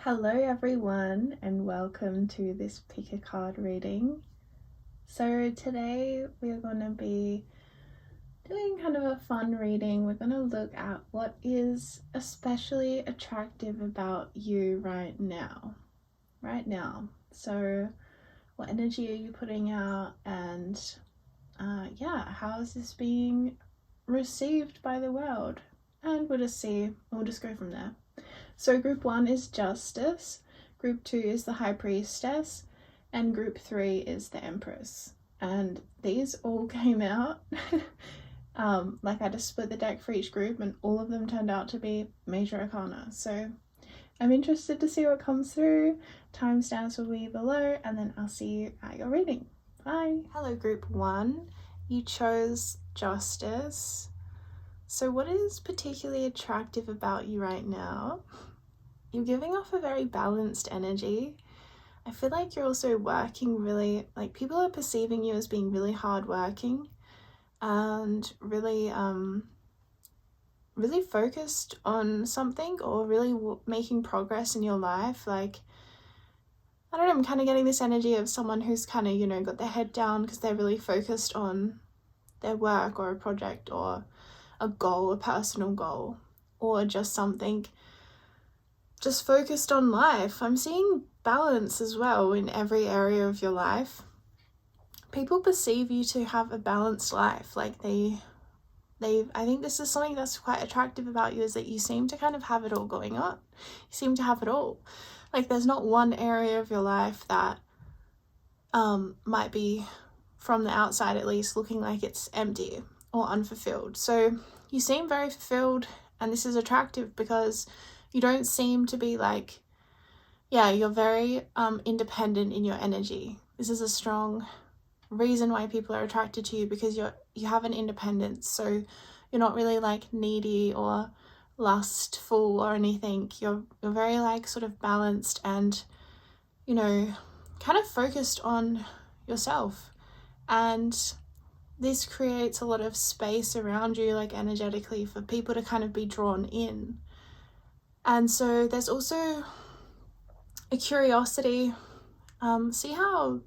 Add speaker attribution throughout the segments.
Speaker 1: Hello everyone and welcome to this pick a card reading. So today we're going to be doing kind of a fun reading. We're going to look at what is especially attractive about you right now. So what energy are you putting out, and how is this being received by the world? And we'll just go from there. So group 1 is Justice, group 2 is the High Priestess, and group 3 is the Empress. And these all came out, I just split the deck for each group and all of them turned out to be major arcana. So I'm interested to see what comes through. Timestamps will be below, and then I'll see you at your reading. Bye. Hello group 1, you chose Justice. So what is particularly attractive about you right now? You're giving off a very balanced energy. I feel like you're also working really, people are perceiving you as being really hardworking and really focused on something, or really making progress in your life. I don't know, I'm kind of getting this energy of someone who's kind of, got their head down because they're really focused on their work or a project or a goal, a personal goal, or just something, just focused on life. I'm seeing balance as well in every area of your life. People perceive you to have a balanced life. I think this is something that's quite attractive about you, is that you seem to kind of have it all going on. You seem to have it all. There's not one area of your life that might be, from the outside at least, looking like it's empty or unfulfilled. So you seem very fulfilled, and this is attractive because you don't seem to be you're very independent in your energy. This is a strong reason why people are attracted to you, because you have an independence. So you're not really needy or lustful or anything. You're very sort of balanced and kind of focused on yourself, and this creates a lot of space around you, energetically, for people to kind of be drawn in. And so there's also a curiosity. See how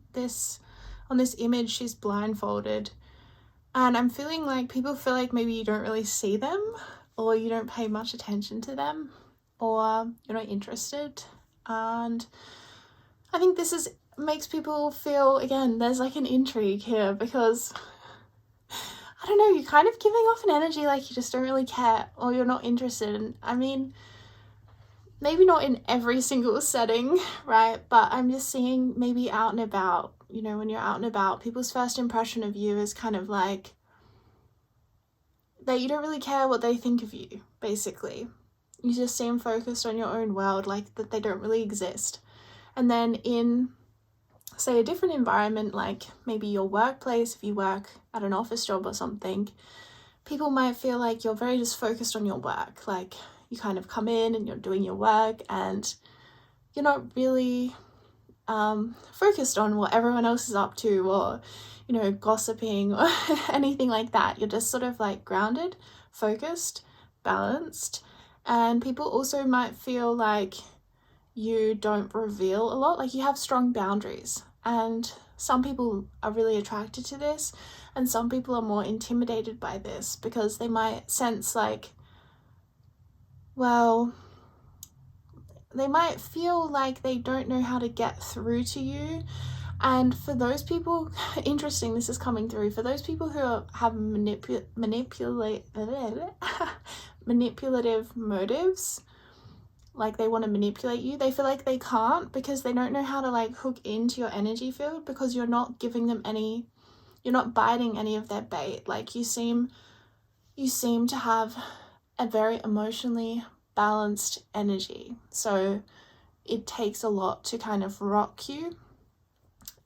Speaker 1: on this image she's blindfolded, and I'm feeling people feel like maybe you don't really see them, or you don't pay much attention to them, or you're not interested. And I think this makes people feel, again, there's an intrigue here, because I don't know, you're kind of giving off an energy you just don't really care, or you're not interested. And I mean, maybe not in every single setting, right? But I'm just seeing maybe out and about, when you're out and about, people's first impression of you is kind of that you don't really care what they think of you, basically. You just seem focused on your own world, that they don't really exist. And then in, say, a different environment, maybe your workplace, if you work at an office job or something, people might feel you're very just focused on your work. You kind of come in and you're doing your work, and you're not really focused on what everyone else is up to, or gossiping or anything like that. You're just sort of grounded, focused, balanced. And people also might feel you don't reveal a lot, you have strong boundaries. And some people are really attracted to this, and some people are more intimidated by this, because they might sense they might feel they don't know how to get through to you. And for those people, interesting, this is coming through, for those people who have manipulative motives, they want to manipulate you, they feel they can't, because they don't know how to hook into your energy field, because you're not giving them you're not biting any of their bait. You seem to have a very emotionally balanced energy. So it takes a lot to kind of rock you.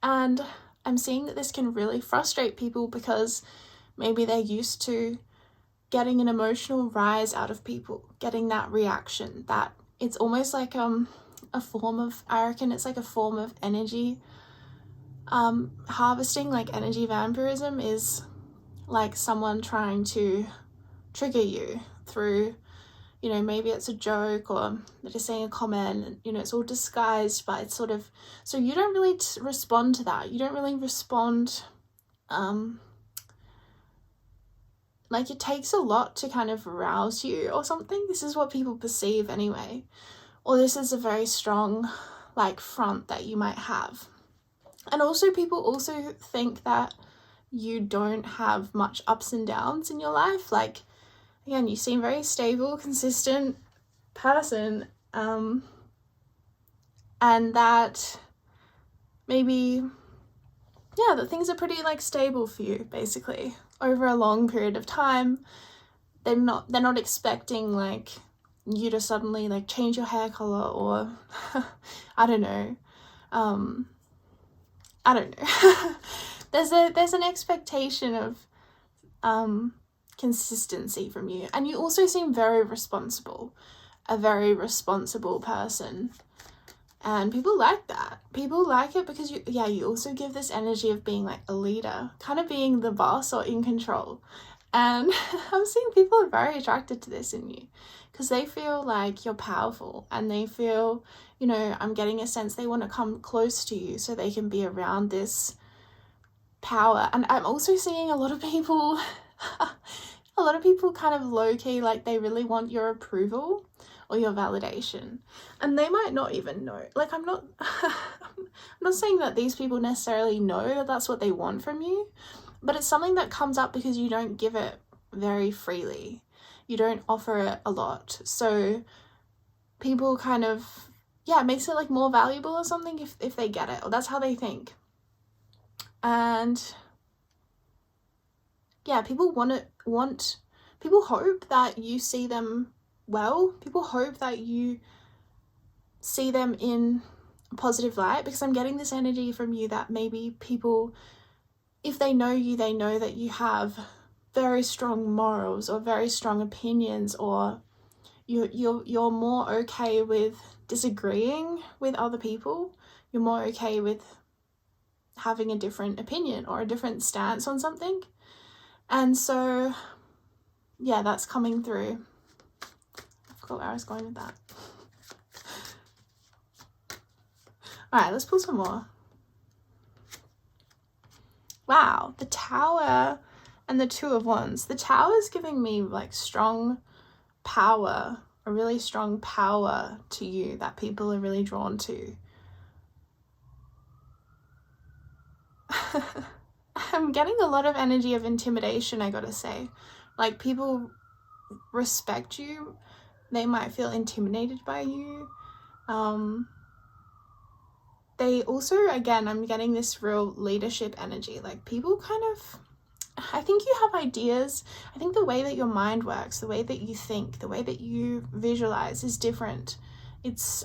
Speaker 1: And I'm seeing that this can really frustrate people, because maybe they're used to getting an emotional rise out of people, getting that reaction, that it's almost a form of, I reckon it's a form of energy harvesting. Energy vampirism is someone trying to trigger you through you know, maybe it's a joke or they're just saying a comment, and, you know, it's all disguised, but it's sort of, so you don't really respond to that. You don't really respond, like it takes a lot to kind of rouse you or something. This is what people perceive anyway. Or this is a very strong, like, front that you might have. And also people also think that you don't have much ups and downs in your life. Like, again, you seem very stable, consistent person, and that maybe, yeah, that things are pretty, like, stable for you, basically, over a long period of time. They're not expecting, like, you to suddenly, like, change your hair color or I don't know. I don't know. There's an expectation of consistency from you, and you also seem very responsible, a very responsible person, and people like that. People like it because you also give this energy of being like a leader, kind of being the boss or in control. And I'm seeing people are very attracted to this in you because they feel like you're powerful, and they feel, you know, I'm getting a sense they want to come close to you so they can be around this power. And I'm also seeing a lot of people kind of low-key, like, they really want your approval or your validation, and they might not even know. Like, I'm not saying that these people necessarily know that that's what they want from you, but it's something that comes up because you don't give it very freely. You don't offer it a lot, so people kind of, yeah, it makes it like more valuable or something if they get it, or that's how they think. And yeah, people people hope that you see them well. People hope that you see them in a positive light, because I'm getting this energy from you that maybe people, if they know you, they know that you have very strong morals or very strong opinions, or you're more okay with disagreeing with other people. You're more okay with having a different opinion or a different stance on something. And so, yeah, that's coming through. I forgot where I was going with that. All right, let's pull some more. Wow, the Tower and the Two of Wands. The Tower is giving me like strong power, a really strong power to you that people are really drawn to. I'm getting a lot of energy of intimidation, I gotta say. Like, people respect you. They might feel intimidated by you. They also, again, I'm getting this real leadership energy. Like, people kind of, I think you have ideas. I think the way that your mind works, the way that you think, the way that you visualize is different. It's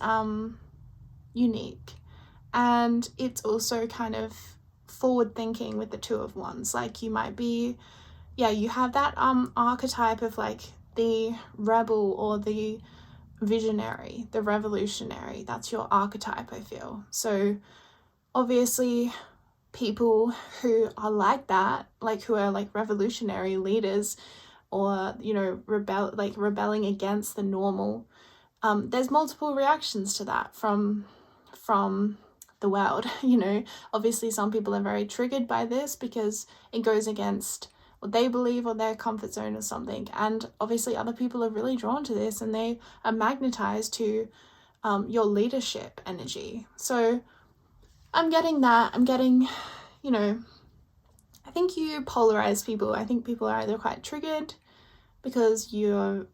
Speaker 1: unique. And it's also kind of forward thinking with the Two of Wands. Like, you might be, yeah, you have that archetype of like the rebel or the visionary, the revolutionary. That's your archetype, I feel. So obviously people who are like that, like who are like revolutionary leaders, or, you know, rebelling against the normal, there's multiple reactions to that from the world. You know, obviously some people are very triggered by this because it goes against what they believe or their comfort zone or something, and obviously other people are really drawn to this and they are magnetized to your leadership energy. So I'm getting that. I'm getting, you know, I think you polarize people. I think people are either quite triggered because you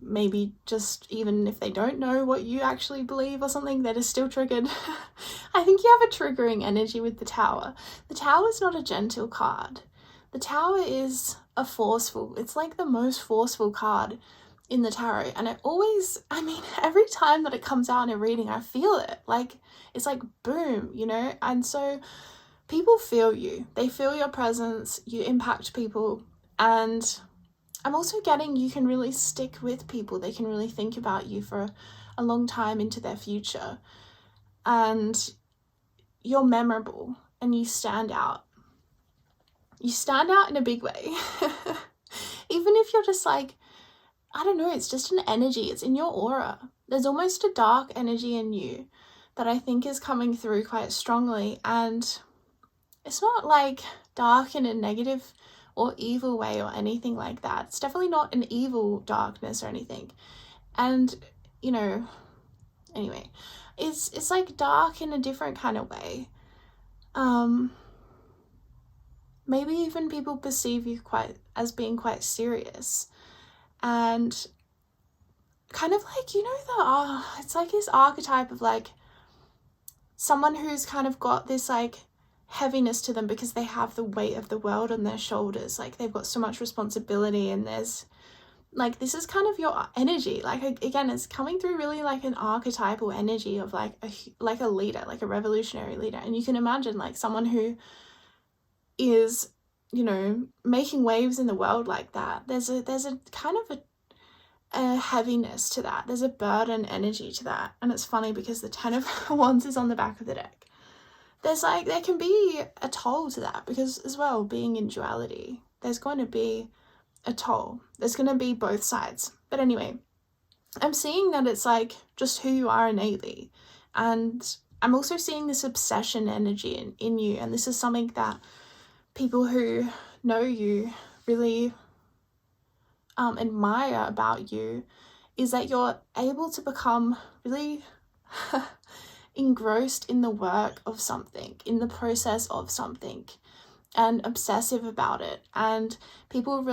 Speaker 1: maybe just, even if they don't know what you actually believe or something, they're just still triggered. I think you have a triggering energy with the Tower. The Tower is not a gentle card. The Tower is a forceful, it's like the most forceful card in the tarot. And it always, I mean, every time that it comes out in a reading, I feel it. Like, it's like boom, you know? And so people feel you. They feel your presence. You impact people. And I'm also getting you can really stick with people. They can really think about you for a long time into their future. And you're memorable and you stand out. You stand out in a big way. Even if you're just like, I don't know, it's just an energy. It's in your aura. There's almost a dark energy in you that I think is coming through quite strongly. And it's not like dark in a negative or evil way or anything like that. It's definitely not an evil darkness or anything. And, you know, anyway, it's like dark in a different kind of way. Maybe even people perceive you as being quite serious, and kind of like, you know, it's like this archetype of like someone who's kind of got this like heaviness to them because they have the weight of the world on their shoulders. Like they've got so much responsibility, and there's like, this is kind of your energy. Like, again, it's coming through really like an archetypal energy of like a leader, like a revolutionary leader. And you can imagine like someone who is, you know, making waves in the world like that. There's a kind of a heaviness to that. There's a burden energy to that. And it's funny because the 10 of Wands is on the back of the deck. There's like, there can be a toll to that, because as well, being in duality, there's going to be a toll. There's going to be both sides. But anyway, I'm seeing that it's like just who you are innately. And I'm also seeing this obsession energy in you. And this is something that people who know you really admire about you, is that you're able to become really engrossed in the work of something, in the process of something, and obsessive about it. And people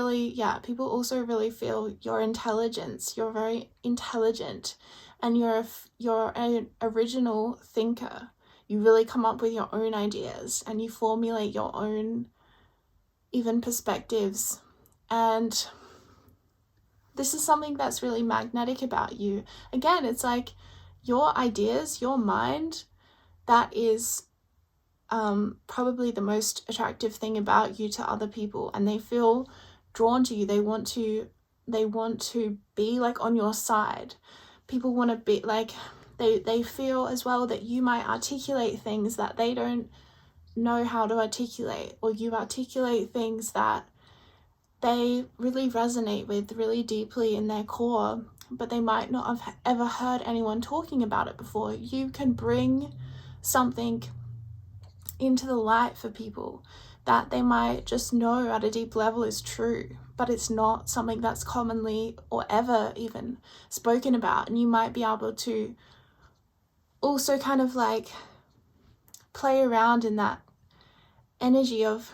Speaker 1: also really feel your intelligence. You're very intelligent, and you're an original thinker. You really come up with your own ideas, and you formulate your own even perspectives. And this is something that's really magnetic about you. Again, it's like your ideas, your mind, that is probably the most attractive thing about you to other people, and they feel drawn to you. They want to be like on your side. People want to be like, they feel as well that you might articulate things that they don't know how to articulate, or you articulate things that they really resonate with really deeply in their core, but they might not have ever heard anyone talking about it before. You can bring something into the light for people that they might just know at a deep level is true, but it's not something that's commonly or ever even spoken about. And you might be able to also kind of like play around in that energy of,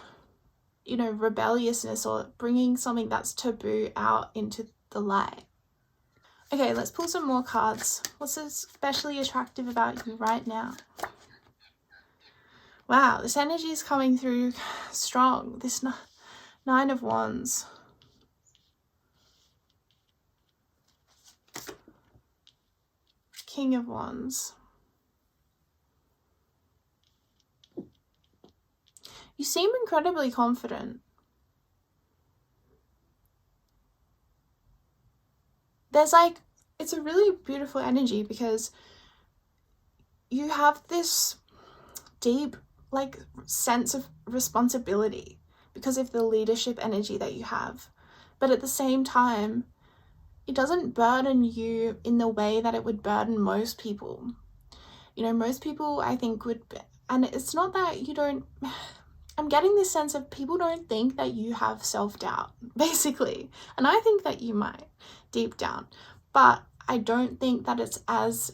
Speaker 1: you know, rebelliousness, or bringing something that's taboo out into the light. Okay, let's pull some more cards. What's especially attractive about you right now? Wow, this energy is coming through strong. This 9 of Wands. King of Wands. You seem incredibly confident. There's like, it's a really beautiful energy because you have this deep like sense of responsibility because of the leadership energy that you have. But at the same time, it doesn't burden you in the way that it would burden most people. You know, most people I think would, and it's not that you don't, I'm getting this sense of people don't think that you have self-doubt, basically. And I think that you might, deep down. But I don't think that it's as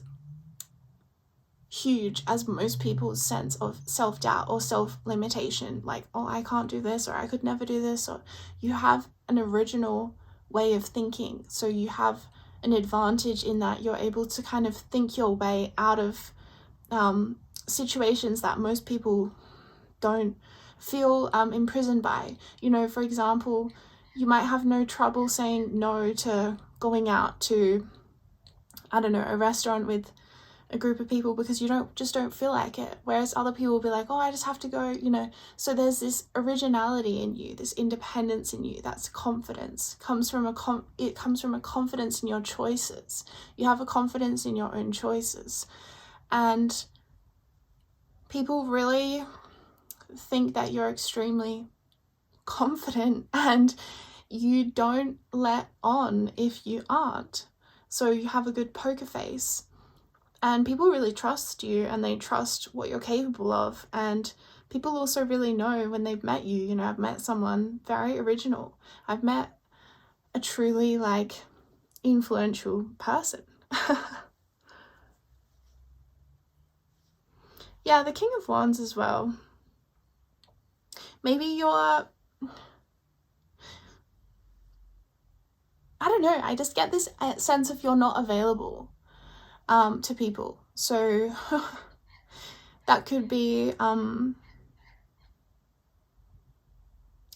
Speaker 1: huge as most people's sense of self-doubt or self-limitation. Like, oh, I can't do this, or I could never do this. Or you have an original way of thinking. So you have an advantage in that you're able to kind of think your way out of situations that most people don't feel imprisoned by. You know, for example, you might have no trouble saying no to going out to, I don't know, a restaurant with a group of people because you don't feel like it, whereas other people will be like, oh, I just have to go, you know. So there's this originality in you, this independence in you. That's confidence. It comes from a confidence in your choices. You have a confidence in your own choices, and people really think that you're extremely confident, and you don't let on if you aren't. So you have a good poker face, and people really trust you, and they trust what you're capable of. And people also really know when they've met you. You know, I've met someone very original. I've met a truly like influential person. Yeah, the King of Wands as well. Maybe you're, I don't know, I just get this sense of you're not available to people. So that could be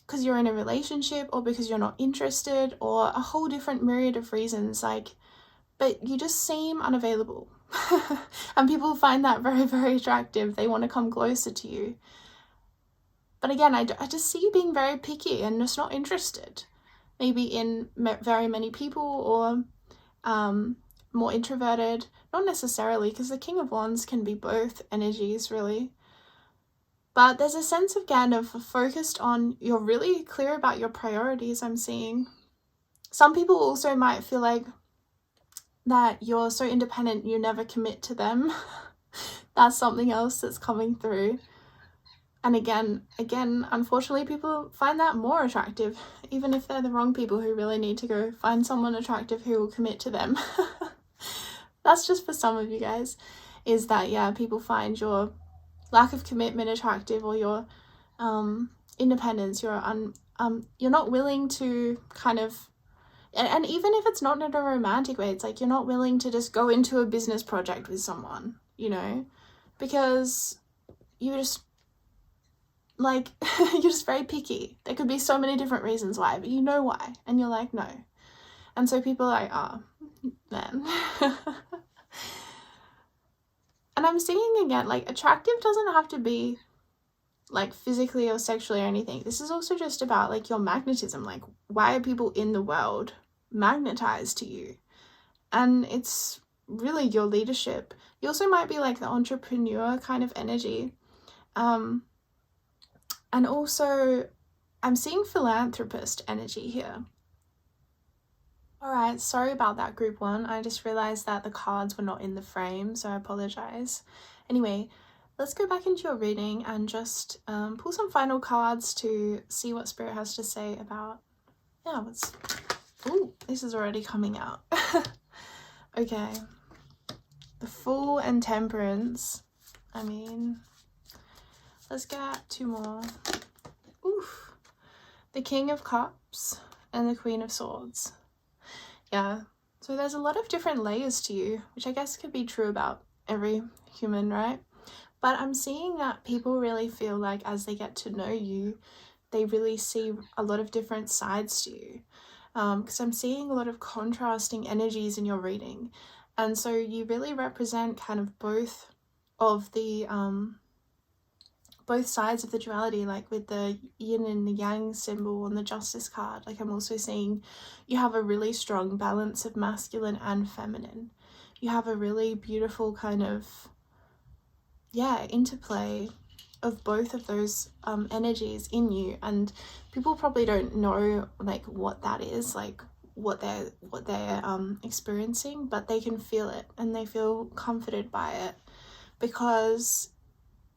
Speaker 1: because you're in a relationship, or because you're not interested, or a whole different myriad of reasons, like, but you just seem unavailable. And people find that very, very attractive. They want to come closer to you. But again, I just see you being very picky and just not interested. Maybe in very many people, or more introverted. Not necessarily, because the King of Wands can be both energies, really. But there's a sense of, again, of focused on, you're really clear about your priorities, I'm seeing. Some people also might feel like that you're so independent you never commit to them. That's something else that's coming through. And again, unfortunately, people find that more attractive, even if they're the wrong people who really need to go find someone attractive who will commit to them. That's just for some of you guys, is that, yeah, people find your lack of commitment attractive, or your independence. You're not willing to kind of, and even if it's not in a romantic way, it's like you're not willing to just go into a business project with someone, you know, because you just, like, you're just very picky. There could be so many different reasons why, but you know why, and you're like, no. And so people are like, oh, man. And I'm seeing again, like, attractive doesn't have to be like physically or sexually or anything. This is also just about like your magnetism. Like, why are people in the world magnetized to you? And it's really your leadership. You also might be like the entrepreneur kind of energy. And also I'm seeing philanthropist energy here. Alright, sorry about that, group one. I just realized that the cards were not in the frame, so I apologize. Anyway, let's go back into your reading and just pull some final cards to see what Spirit has to say about, yeah, what's, ooh, this is already coming out. Okay, the Fool and Temperance. I mean, let's get two more. Oof, the King of Cups and the Queen of Swords. Yeah, so there's a lot of different layers to you, which I guess could be true about every human, right? But I'm seeing that people really feel like as they get to know you, they really see a lot of different sides to you. Because I'm seeing a lot of contrasting energies in your reading. And so you really represent kind of both of the, both sides of the duality, like with the yin and the yang symbol on the Justice card. Like, I'm also seeing you have a really strong balance of masculine and feminine. You have a really beautiful kind of, yeah, interplay of both of those energies in you, and people probably don't know like what that is, like what they're experiencing, but they can feel it and they feel comforted by it, because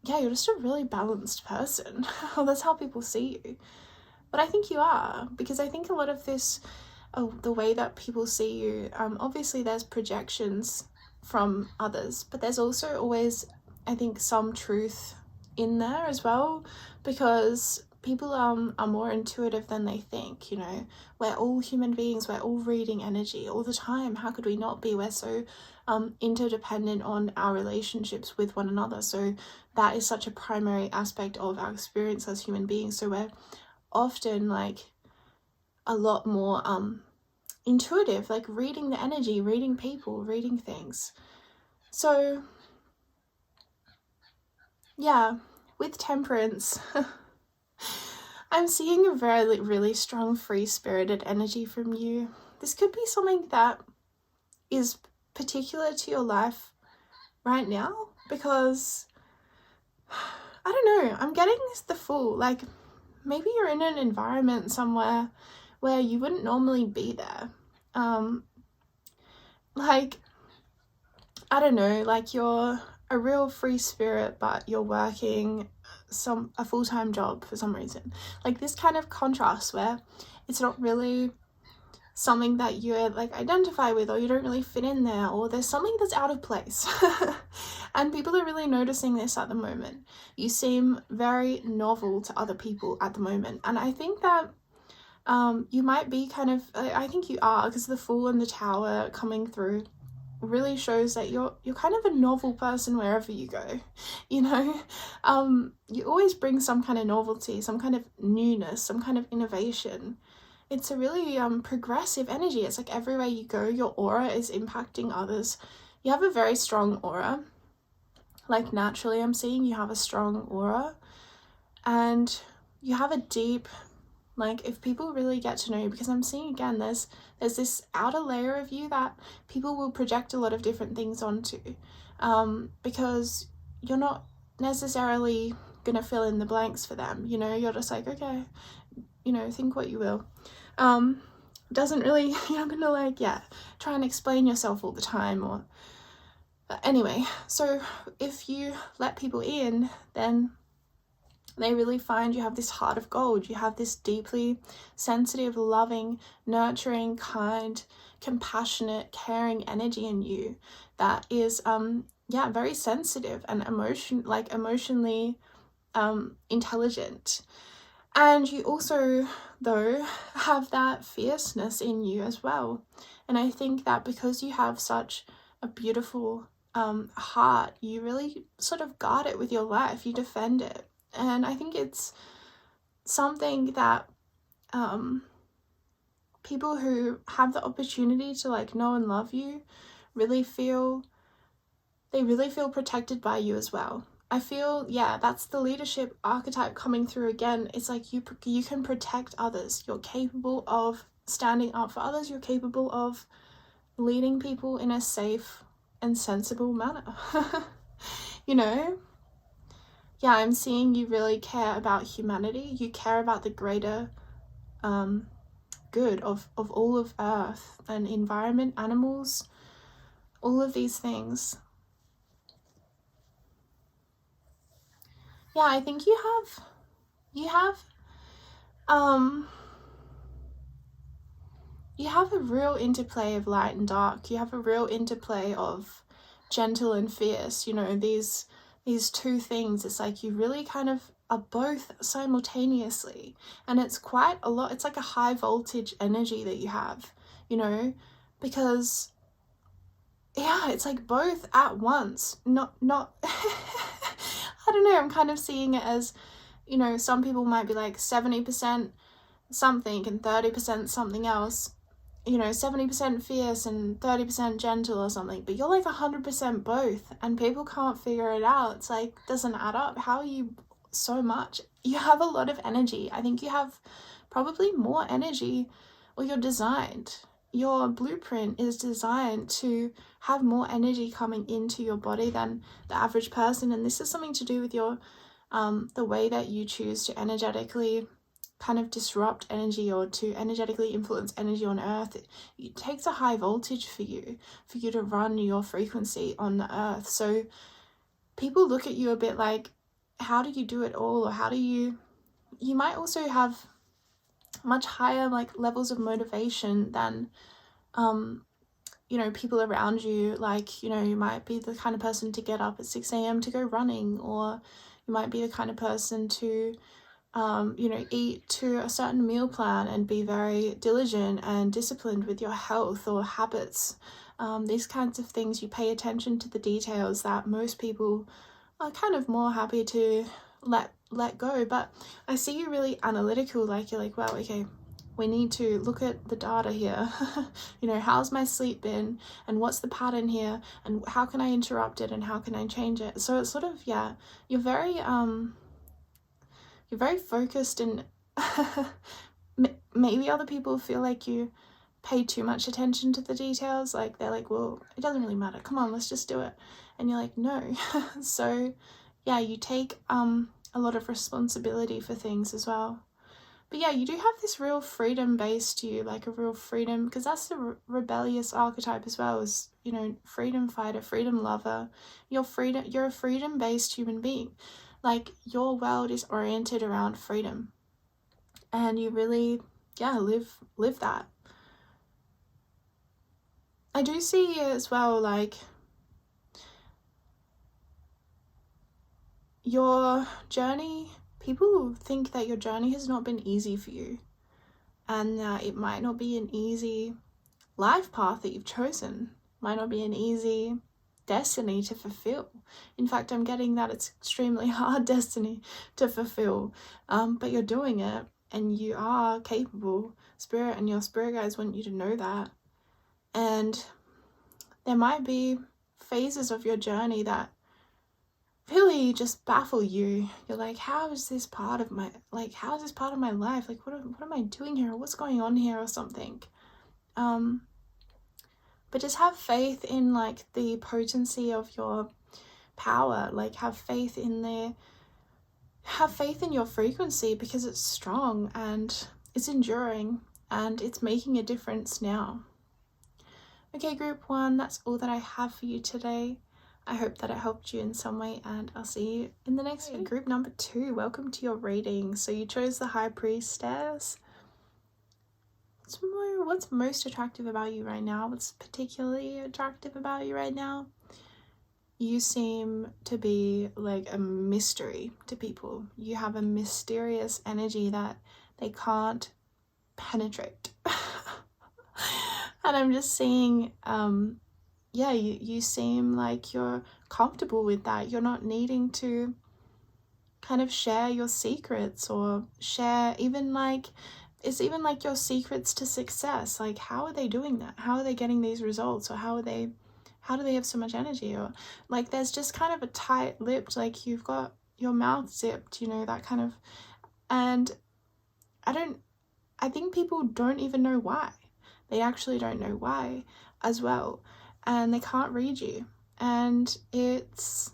Speaker 1: yeah, you're just a really balanced person. That's how people see you. But I think you are, because I think a lot of this, the way that people see you, obviously there's projections from others, but there's also always, I think, some truth in there as well, because people are more intuitive than they think, you know. We're all human beings, we're all reading energy all the time. How could we not be? We're so interdependent on our relationships with one another, so that is such a primary aspect of our experience as human beings. So we're often like a lot more intuitive, like reading the energy, reading people, reading things. So yeah, with Temperance, I'm seeing a very really strong free-spirited energy from you. This could be something that is particular to your life right now, because I don't know, I'm getting the Fool. Like, maybe you're in an environment somewhere where you wouldn't normally be there. Like, I don't know, like you're a real free spirit, but you're working a full-time job for some reason. Like this kind of contrast where it's not really something that you like identify with, or you don't really fit in there, or there's something that's out of place. And people are really noticing this at the moment. You seem very novel to other people at the moment, and I think that you might be kind of, I think you are, because the Fool and the Tower coming through really shows that you're kind of a novel person wherever you go, you know. You always bring some kind of novelty, some kind of newness, some kind of innovation. It's a really progressive energy. It's like everywhere you go, your aura is impacting others. You have a very strong aura. Like naturally, I'm seeing you have a strong aura, and you have a deep, like if people really get to know you, because I'm seeing again, there's this outer layer of you that people will project a lot of different things onto, because you're not necessarily gonna fill in the blanks for them, you know. You're just like, okay, you know, think what you will. Doesn't really, you're not gonna like, yeah, try and explain yourself all the time, or anyway. So if you let people in, then they really find you have this heart of gold. You have this deeply sensitive, loving, nurturing, kind, compassionate, caring energy in you that is very sensitive and emotionally intelligent. And you also, though, have that fierceness in you as well. And I think that because you have such a beautiful heart, you really sort of guard it with your life. You defend it. And I think it's something that people who have the opportunity to like know and love you really feel protected by you as well. I feel, yeah, that's the leadership archetype coming through again. It's like you can protect others. You're capable of standing up for others. You're capable of leading people in a safe and sensible manner. You know? Yeah, I'm seeing you really care about humanity. You care about the greater good of all of Earth and environment, animals, all of these things. Yeah, I think you have a real interplay of light and dark. You have a real interplay of gentle and fierce, you know, these two things. It's like you really kind of are both simultaneously, and it's quite a lot. It's like a high voltage energy that you have, you know, because yeah, it's like both at once. Not I don't know, I'm kind of seeing it as, you know, some people might be like 70% something and 30% something else, you know, 70% fierce and 30% gentle or something, but you're like 100% both, and people can't figure it out. It's like, doesn't add up. How are you so much? You have a lot of energy. I think you have probably more energy, or you're designed. Your blueprint is designed to have more energy coming into your body than the average person, and this is something to do with your the way that you choose to energetically kind of disrupt energy, or to energetically influence energy on Earth. It takes a high voltage for you to run your frequency on the Earth. So people look at you a bit like, how do you do it all? Or how do you might also have much higher like levels of motivation than you know, people around you. Like, you know, you might be the kind of person to get up at 6 a.m. to go running, or you might be the kind of person to you know, eat to a certain meal plan and be very diligent and disciplined with your health or habits. These kinds of things, you pay attention to the details that most people are kind of more happy to let go. But I see you really analytical, like you're like, well, okay, we need to look at the data here. You know, how's my sleep been, and what's the pattern here, and how can I interrupt it, and how can I change it? So it's sort of, yeah, you're very focused, and maybe other people feel like you pay too much attention to the details. Like they're like, well, it doesn't really matter, come on, let's just do it. And you're like, no. So yeah, you take a lot of responsibility for things as well. But yeah, you do have this real freedom base to you, like a real freedom, because that's the rebellious archetype as well, is, you know, freedom fighter, freedom lover. You're a freedom based human being. Like, your world is oriented around freedom, and you really, yeah, live that. I do see as well, like, your journey, people think that your journey has not been easy for you, and that it might not be an easy life path that you've chosen, might not be an easy destiny to fulfill. In fact, I'm getting that it's extremely hard destiny to fulfill, but you're doing it, and you are capable. Spirit and your spirit guides want you to know that. And there might be phases of your journey that really just baffle you. You're like, how is this part of my life? Like, what am I doing here? What's going on here, or something? But just have faith in, like, the potency of your power. Like, have faith in your frequency, because it's strong and it's enduring and it's making a difference now. Okay, group 1, that's all that I have for you today. I hope that it helped you in some way, and I'll see you in the next video. Group number 2, welcome to your reading. So you chose the High Priestess. What's most attractive about you right now? What's particularly attractive about you right now? You seem to be like a mystery to people. You have a mysterious energy that they can't penetrate. And I'm just seeing, yeah, you seem like you're comfortable with that. You're not needing to kind of share your secrets, or share even like your secrets to success. Like, how are they doing that? How are they getting these results? Or how do they have so much energy? Or like, there's just kind of a tight lipped, like you've got your mouth zipped, you know, that kind of, and I think people don't even know why. They actually don't know why as well, and they can't read you, and it's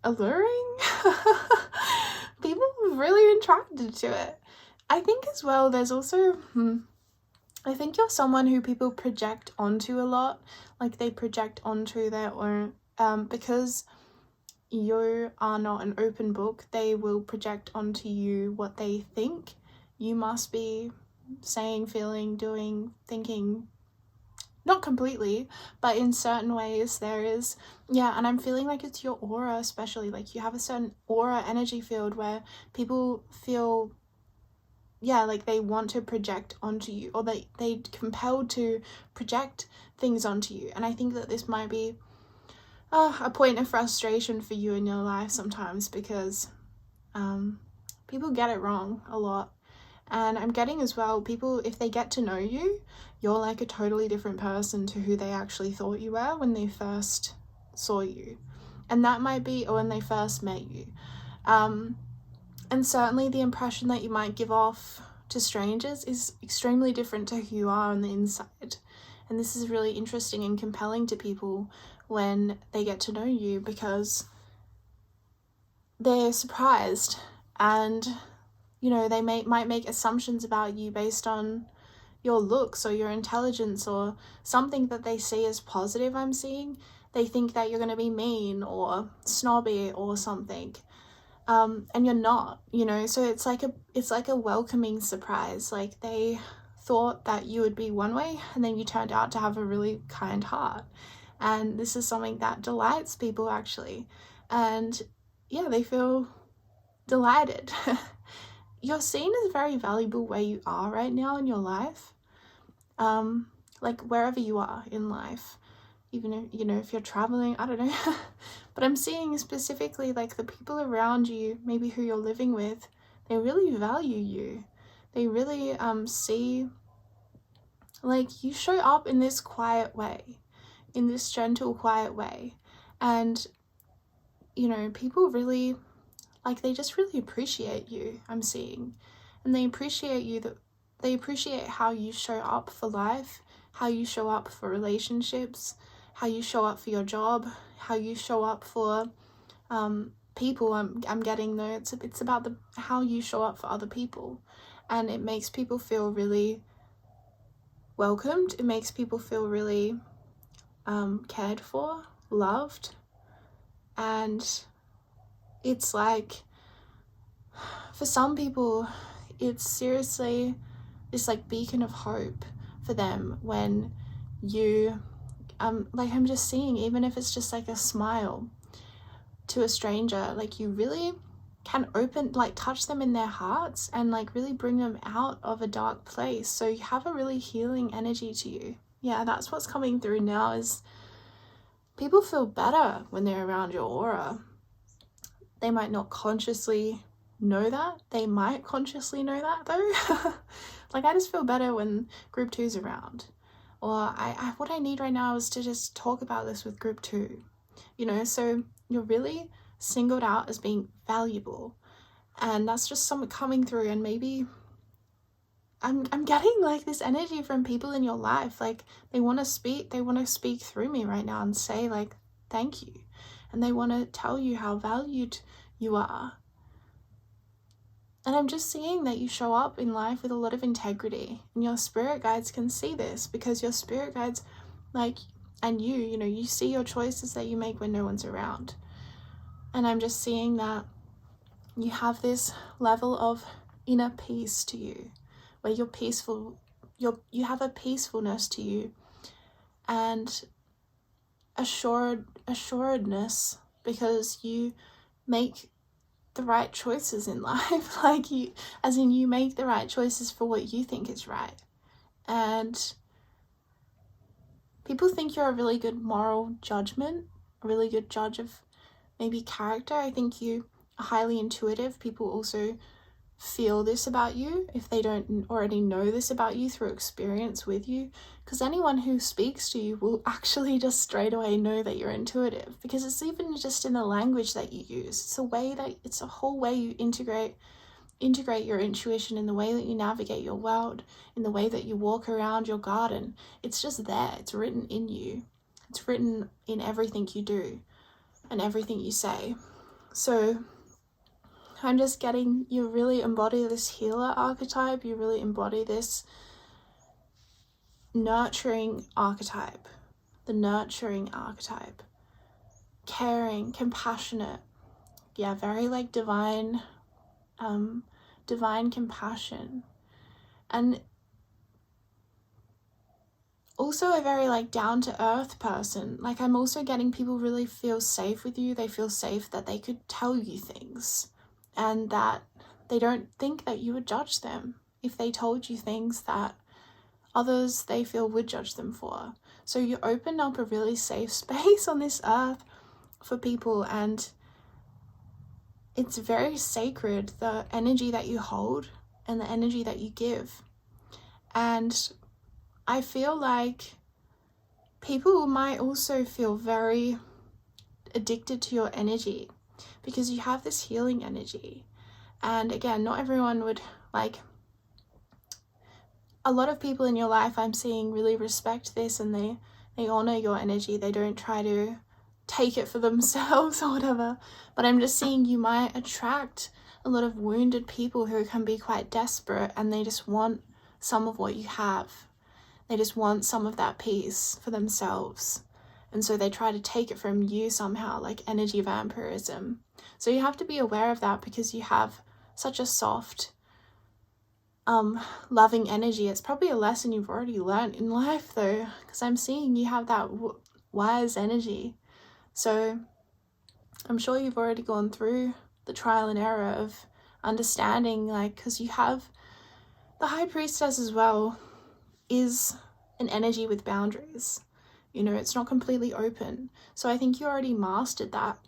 Speaker 1: alluring. People are really attracted to it. I think as well, there's also, I think you're someone who people project onto a lot. Like, they project onto their own, because you are not an open book, they will project onto you what they think you must be saying, feeling, doing, thinking. Not completely, but in certain ways there is, yeah. And I'm feeling like it's your aura, especially, like you have a certain aura energy field where people feel, yeah, like they want to project onto you, or they compelled to project things onto you. And I think that this might be a point of frustration for you in your life sometimes, because people get it wrong a lot. And I'm getting as well, people, if they get to know you, you're like a totally different person to who they actually thought you were when they first saw you. And that might be, or when they first met you. And certainly the impression that you might give off to strangers is extremely different to who you are on the inside. And this is really interesting and compelling to people when they get to know you, because they're surprised, and you know, they might make assumptions about you based on your looks or your intelligence or something that they see as positive. I'm seeing they think that you're going to be mean or snobby or something, and you're not, you know. So it's like a welcoming surprise. Like, they thought that you would be one way, and then you turned out to have a really kind heart, and this is something that delights people, actually. And yeah, they feel delighted. You're seen as very valuable where you are right now in your life, like wherever you are in life, even if, you know, if you're traveling, I don't know. But I'm seeing specifically, like, the people around you, maybe who you're living with, they really value you. They really see, like, you show up in this quiet way, in this gentle, quiet way. And, you know, people really, like, they just really appreciate you, I'm seeing. And they appreciate you, that they appreciate how you show up for life, how you show up for relationships, how you show up for your job, how you show up for people. I'm getting there. It's about how you show up for other people. and it makes people feel really welcomed. It makes people feel really cared for, loved, and it's like, for some people, it's seriously this like beacon of hope for them when you like, I'm just seeing, even if it's just like a smile to a stranger, like you really can touch them in their hearts and like really bring them out of a dark place. So you have a really healing energy to you. Yeah, that's what's coming through now, is people feel better when they're around your aura. They might not consciously know that. They might consciously know that though. Like, I just feel better when group 2's around. Or I what I need right now is to just talk about this with group 2. You know, so you're really singled out as being valuable. And that's just something coming through. And maybe I'm getting like this energy from people in your life. Like, they want to speak through me right now and say like, thank you. And they want to tell you how valued you are. And I'm just seeing that you show up in life with a lot of integrity, and your spirit guides can see this, because your spirit guides, like, and you know, you see your choices that you make when no one's around. And I'm just seeing that you have this level of inner peace to you, where you're peaceful, you have a peacefulness to you, and assuredness, because you make the right choices in life. Like, you, as in, you make the right choices for what you think is right. And people think you're a really good moral judgment, a really good judge of maybe character. I think you are highly intuitive. People also feel this about you if they don't already know this about you through experience with you, because anyone who speaks to you will actually just straight away know that you're intuitive, because it's even just in the language that you use. It's a whole way you integrate your intuition, in the way that you navigate your world, in the way that you walk around your garden. It's just there. It's written in you. It's written in everything you do and everything you say. So I'm just getting, you really embody this healer archetype. You really embody this nurturing archetype. The nurturing archetype. Caring, compassionate. Yeah, very like divine compassion. And also a very like down to earth person. Like, I'm also getting people really feel safe with you. They feel safe that they could tell you things, and that they don't think that you would judge them if they told you things that others they feel would judge them for. So you open up a really safe space on this earth for people, and it's very sacred, the energy that you hold and the energy that you give. And I feel like people might also feel very addicted to your energy, because you have this healing energy. And again, not everyone would, like, a lot of people in your life I'm seeing really respect this, and they honor your energy. They don't try to take it for themselves or whatever. But I'm just seeing you might attract a lot of wounded people who can be quite desperate, and they just want some of what you have. They just want some of that peace for themselves. And so they try to take it from you somehow, like energy vampirism. So you have to be aware of that, because you have such a soft, loving energy. It's probably a lesson you've already learned in life though, because I'm seeing you have that wise energy. So I'm sure you've already gone through the trial and error of understanding, like, because you have the High Priestess as well is an energy with boundaries. You know, it's not completely open. So I think you already mastered that,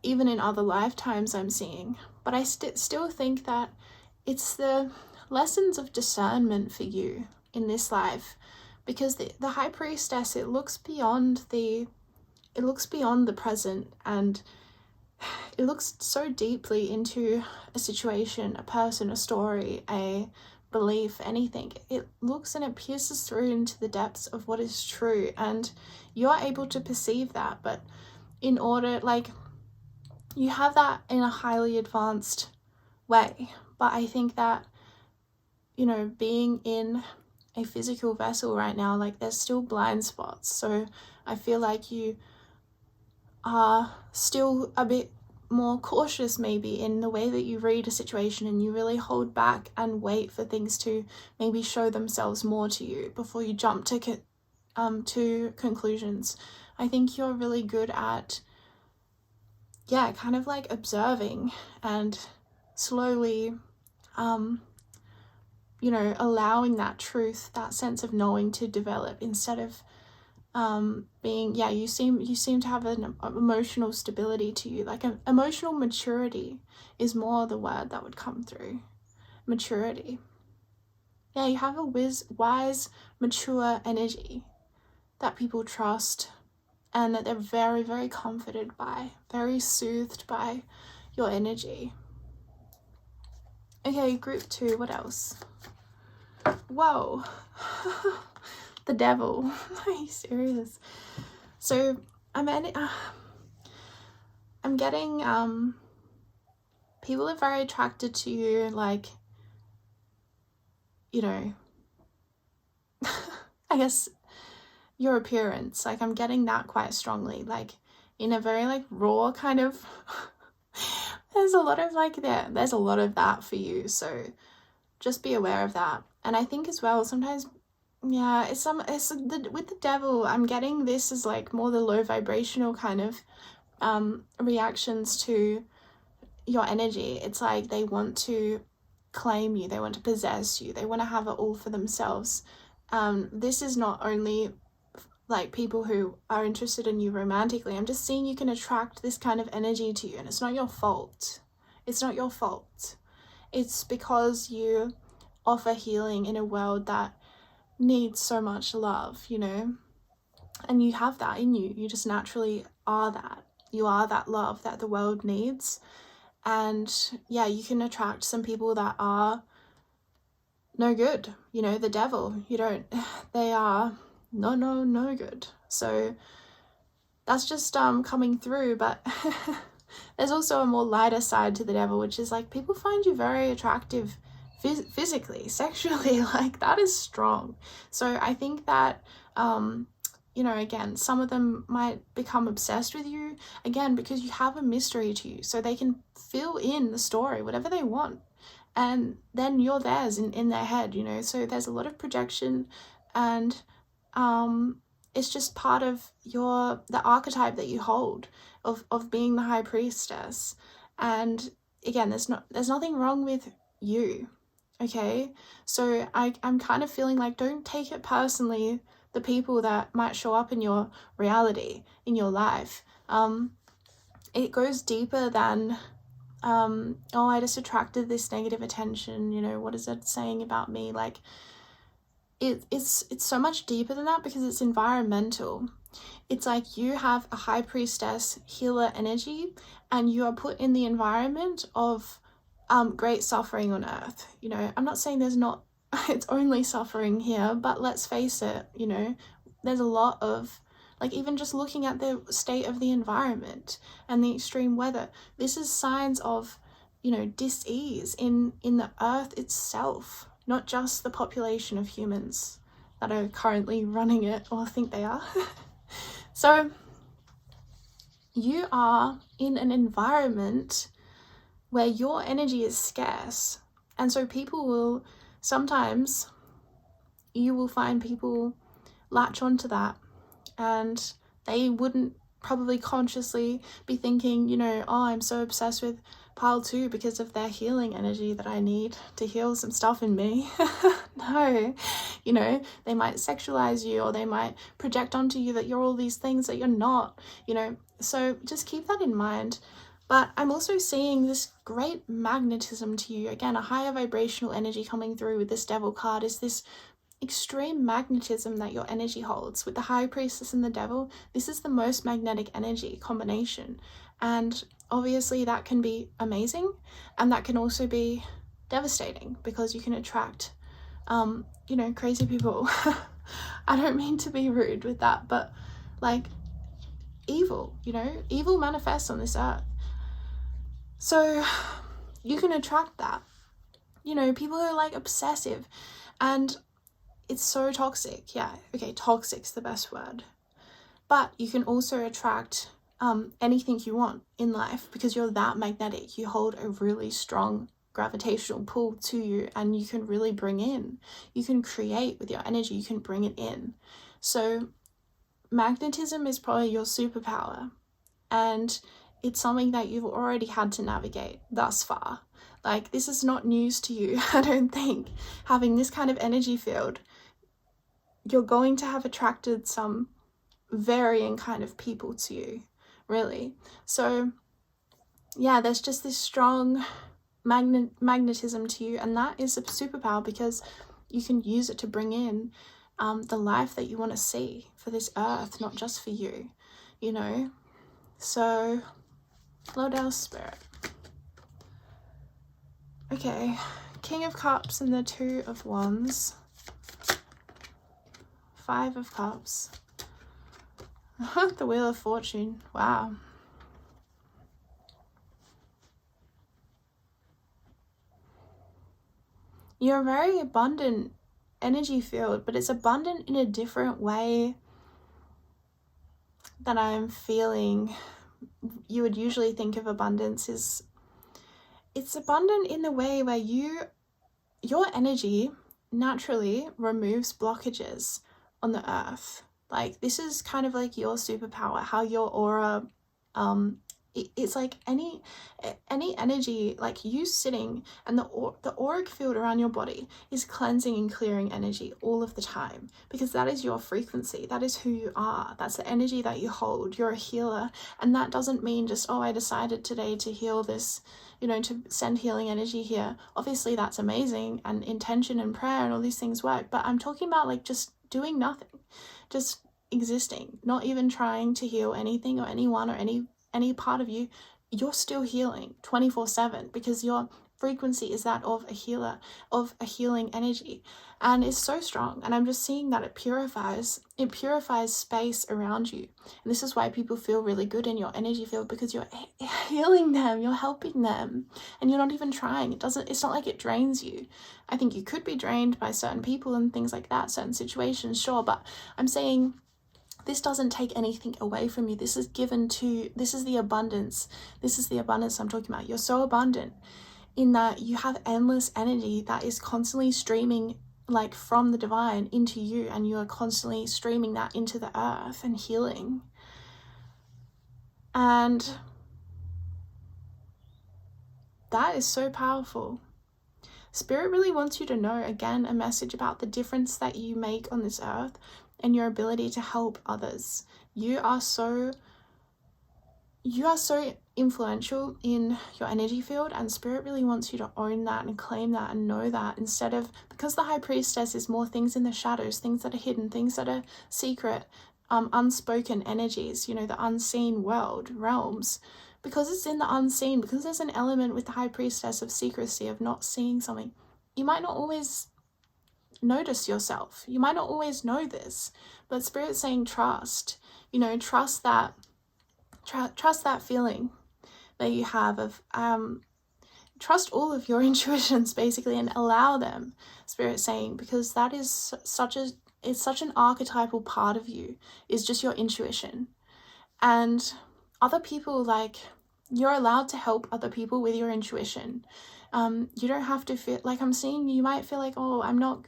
Speaker 1: even in other lifetimes I'm seeing. But I still think that it's the lessons of discernment for you in this life, because the High Priestess, it looks beyond the present, and it looks so deeply into a situation, a person, a story, a belief, anything. It looks and it pierces through into the depths of what is true, and you're able to perceive that. But in order, like, you have that in a highly advanced way. But I think that you know, being in a physical vessel right now, like there's still blind spots. So I feel like you are still a bit more cautious maybe in the way that you read a situation, and you really hold back and wait for things to maybe show themselves more to you before you jump to conclusions. I think you're really good at kind of like observing and slowly you know, allowing that truth, that sense of knowing to develop, instead of being, you seem to have an emotional stability to you, like an emotional maturity is more the word that would come through. Maturity. Yeah, you have a wise, mature energy that people trust, and that they're very, very comforted by, very soothed by your energy. Okay, group 2, what else? Whoa. The devil. Are you serious? So I'm getting people are very attracted to you, like, you know, I guess your appearance. Like, I'm getting that quite strongly, like in a very like raw kind of there's a lot of like there's a lot of that for you, so just be aware of that. And I think as well, sometimes with the devil, I'm getting this as like more the low vibrational kind of reactions to your energy. It's like they want to claim you, they want to possess you, they want to have it all for themselves. This is not only like people who are interested in you romantically. I'm just seeing you can attract this kind of energy to you, and it's not your fault. It's not your fault. It's because you offer healing in a world that needs so much love, you know, and you have that in you. You just naturally are that. You are that love that the world needs. And you can attract some people that are no good, you know, the devil. They are no good. So that's just coming through. But there's also a more lighter side to the devil, which is like people find you very attractive physically, sexually, like that is strong. So I think that you know, again, some of them might become obsessed with you, again, because you have a mystery to you, so they can fill in the story whatever they want, and then you're theirs in their head, you know. So there's a lot of projection, and it's just part of the archetype that you hold of being the high priestess. And again, there's nothing wrong with you. Okay, so I'm kind of feeling like, don't take it personally, the people that might show up in your reality, in your life. It goes deeper than, I just attracted this negative attention, you know, what is it saying about me? Like, it's so much deeper than that, because it's environmental. It's like you have a high priestess healer energy, and you are put in the environment of great suffering on earth. You know, I'm not saying it's only suffering here, but let's face it, you know, there's a lot of, like, even just looking at the state of the environment and the extreme weather, this is signs of, you know, dis-ease in the earth itself, not just the population of humans that are currently running it or think they are. So you are in an environment where your energy is scarce, and so sometimes you will find people latch onto that, and they wouldn't probably consciously be thinking, you know, oh, I'm so obsessed with pile 2 because of their healing energy that I need to heal some stuff in me. No, you know, they might sexualize you, or they might project onto you that you're all these things that you're not, you know. So just keep that in mind. But I'm also seeing this great magnetism to you. Again, a higher vibrational energy coming through with this devil card is this extreme magnetism that your energy holds. With the high priestess and the devil, this is the most magnetic energy combination. And obviously that can be amazing, and that can also be devastating, because you can attract, you know, crazy people. I don't mean to be rude with that, but like evil, you know, evil manifests on this earth. So you can attract that. you know, people who are like obsessive, and it's so toxic. Yeah, okay, toxic's the best word. But you can also attract anything you want in life because you're that magnetic. You hold a really strong gravitational pull to you, and you can really bring in, you can create with your energy, you can bring it in. So magnetism is probably your superpower, and it's something that you've already had to navigate thus far. Like, this is not news to you. I don't think having this kind of energy field, you're going to have attracted some varying kind of people to you, really. So yeah, there's just this strong magnetism to you, and that is a superpower because you can use it to bring in the life that you want to see for this earth, not just for you, you know. So Lodell Spirit. Okay, King of Cups and the Two of Wands, Five of Cups, the Wheel of Fortune. Wow. You're a very abundant energy field, but it's abundant in a different way that I'm feeling. You would usually think of abundance is, it's abundant in the way where your energy naturally removes blockages on the earth. Like, this is kind of like your superpower, how your aura, it's like any energy, like you sitting, and the auric field around your body is cleansing and clearing energy all of the time, because that is your frequency, that is who you are, that's the energy that you hold. You're a healer, and that doesn't mean just, oh, I decided today to heal this, you know, to send healing energy here. Obviously that's amazing, and intention and prayer and all these things work, but I'm talking about like just doing nothing, just existing, not even trying to heal anything or anyone or any part of you. You're still healing 24/7 because your frequency is that of a healer, of a healing energy, and it's so strong. And I'm just seeing that it purifies space around you, and this is why people feel really good in your energy field, because you're healing them, you're helping them, and you're not even trying. It's not like it drains you. I think you could be drained by certain people and things like that, certain situations, sure, but I'm saying this doesn't take anything away from you. This is given to, this is the abundance. This is the abundance I'm talking about. You're so abundant in that you have endless energy that is constantly streaming like from the divine into you, and you are constantly streaming that into the earth and healing. And that is so powerful. Spirit really wants you to know, again, a message about the difference that you make on this earth and your ability to help others. You are so influential in your energy field, and Spirit really wants you to own that and claim that and know that, instead of, because the High Priestess is more things in the shadows, things that are hidden, things that are secret, unspoken energies, you know, the unseen realms. Because it's in the unseen, because there's an element with the High Priestess of secrecy, of not seeing something, you might not always notice yourself. You might not always know this, but Spirit's saying trust. You know, trust that feeling that you have of, trust all of your intuitions basically, and allow them, Spirit's saying, because that is such an archetypal part of you, is just your intuition. And other people, like, you're allowed to help other people with your intuition. You don't have to feel like, I'm seeing, you might feel like, oh, I'm not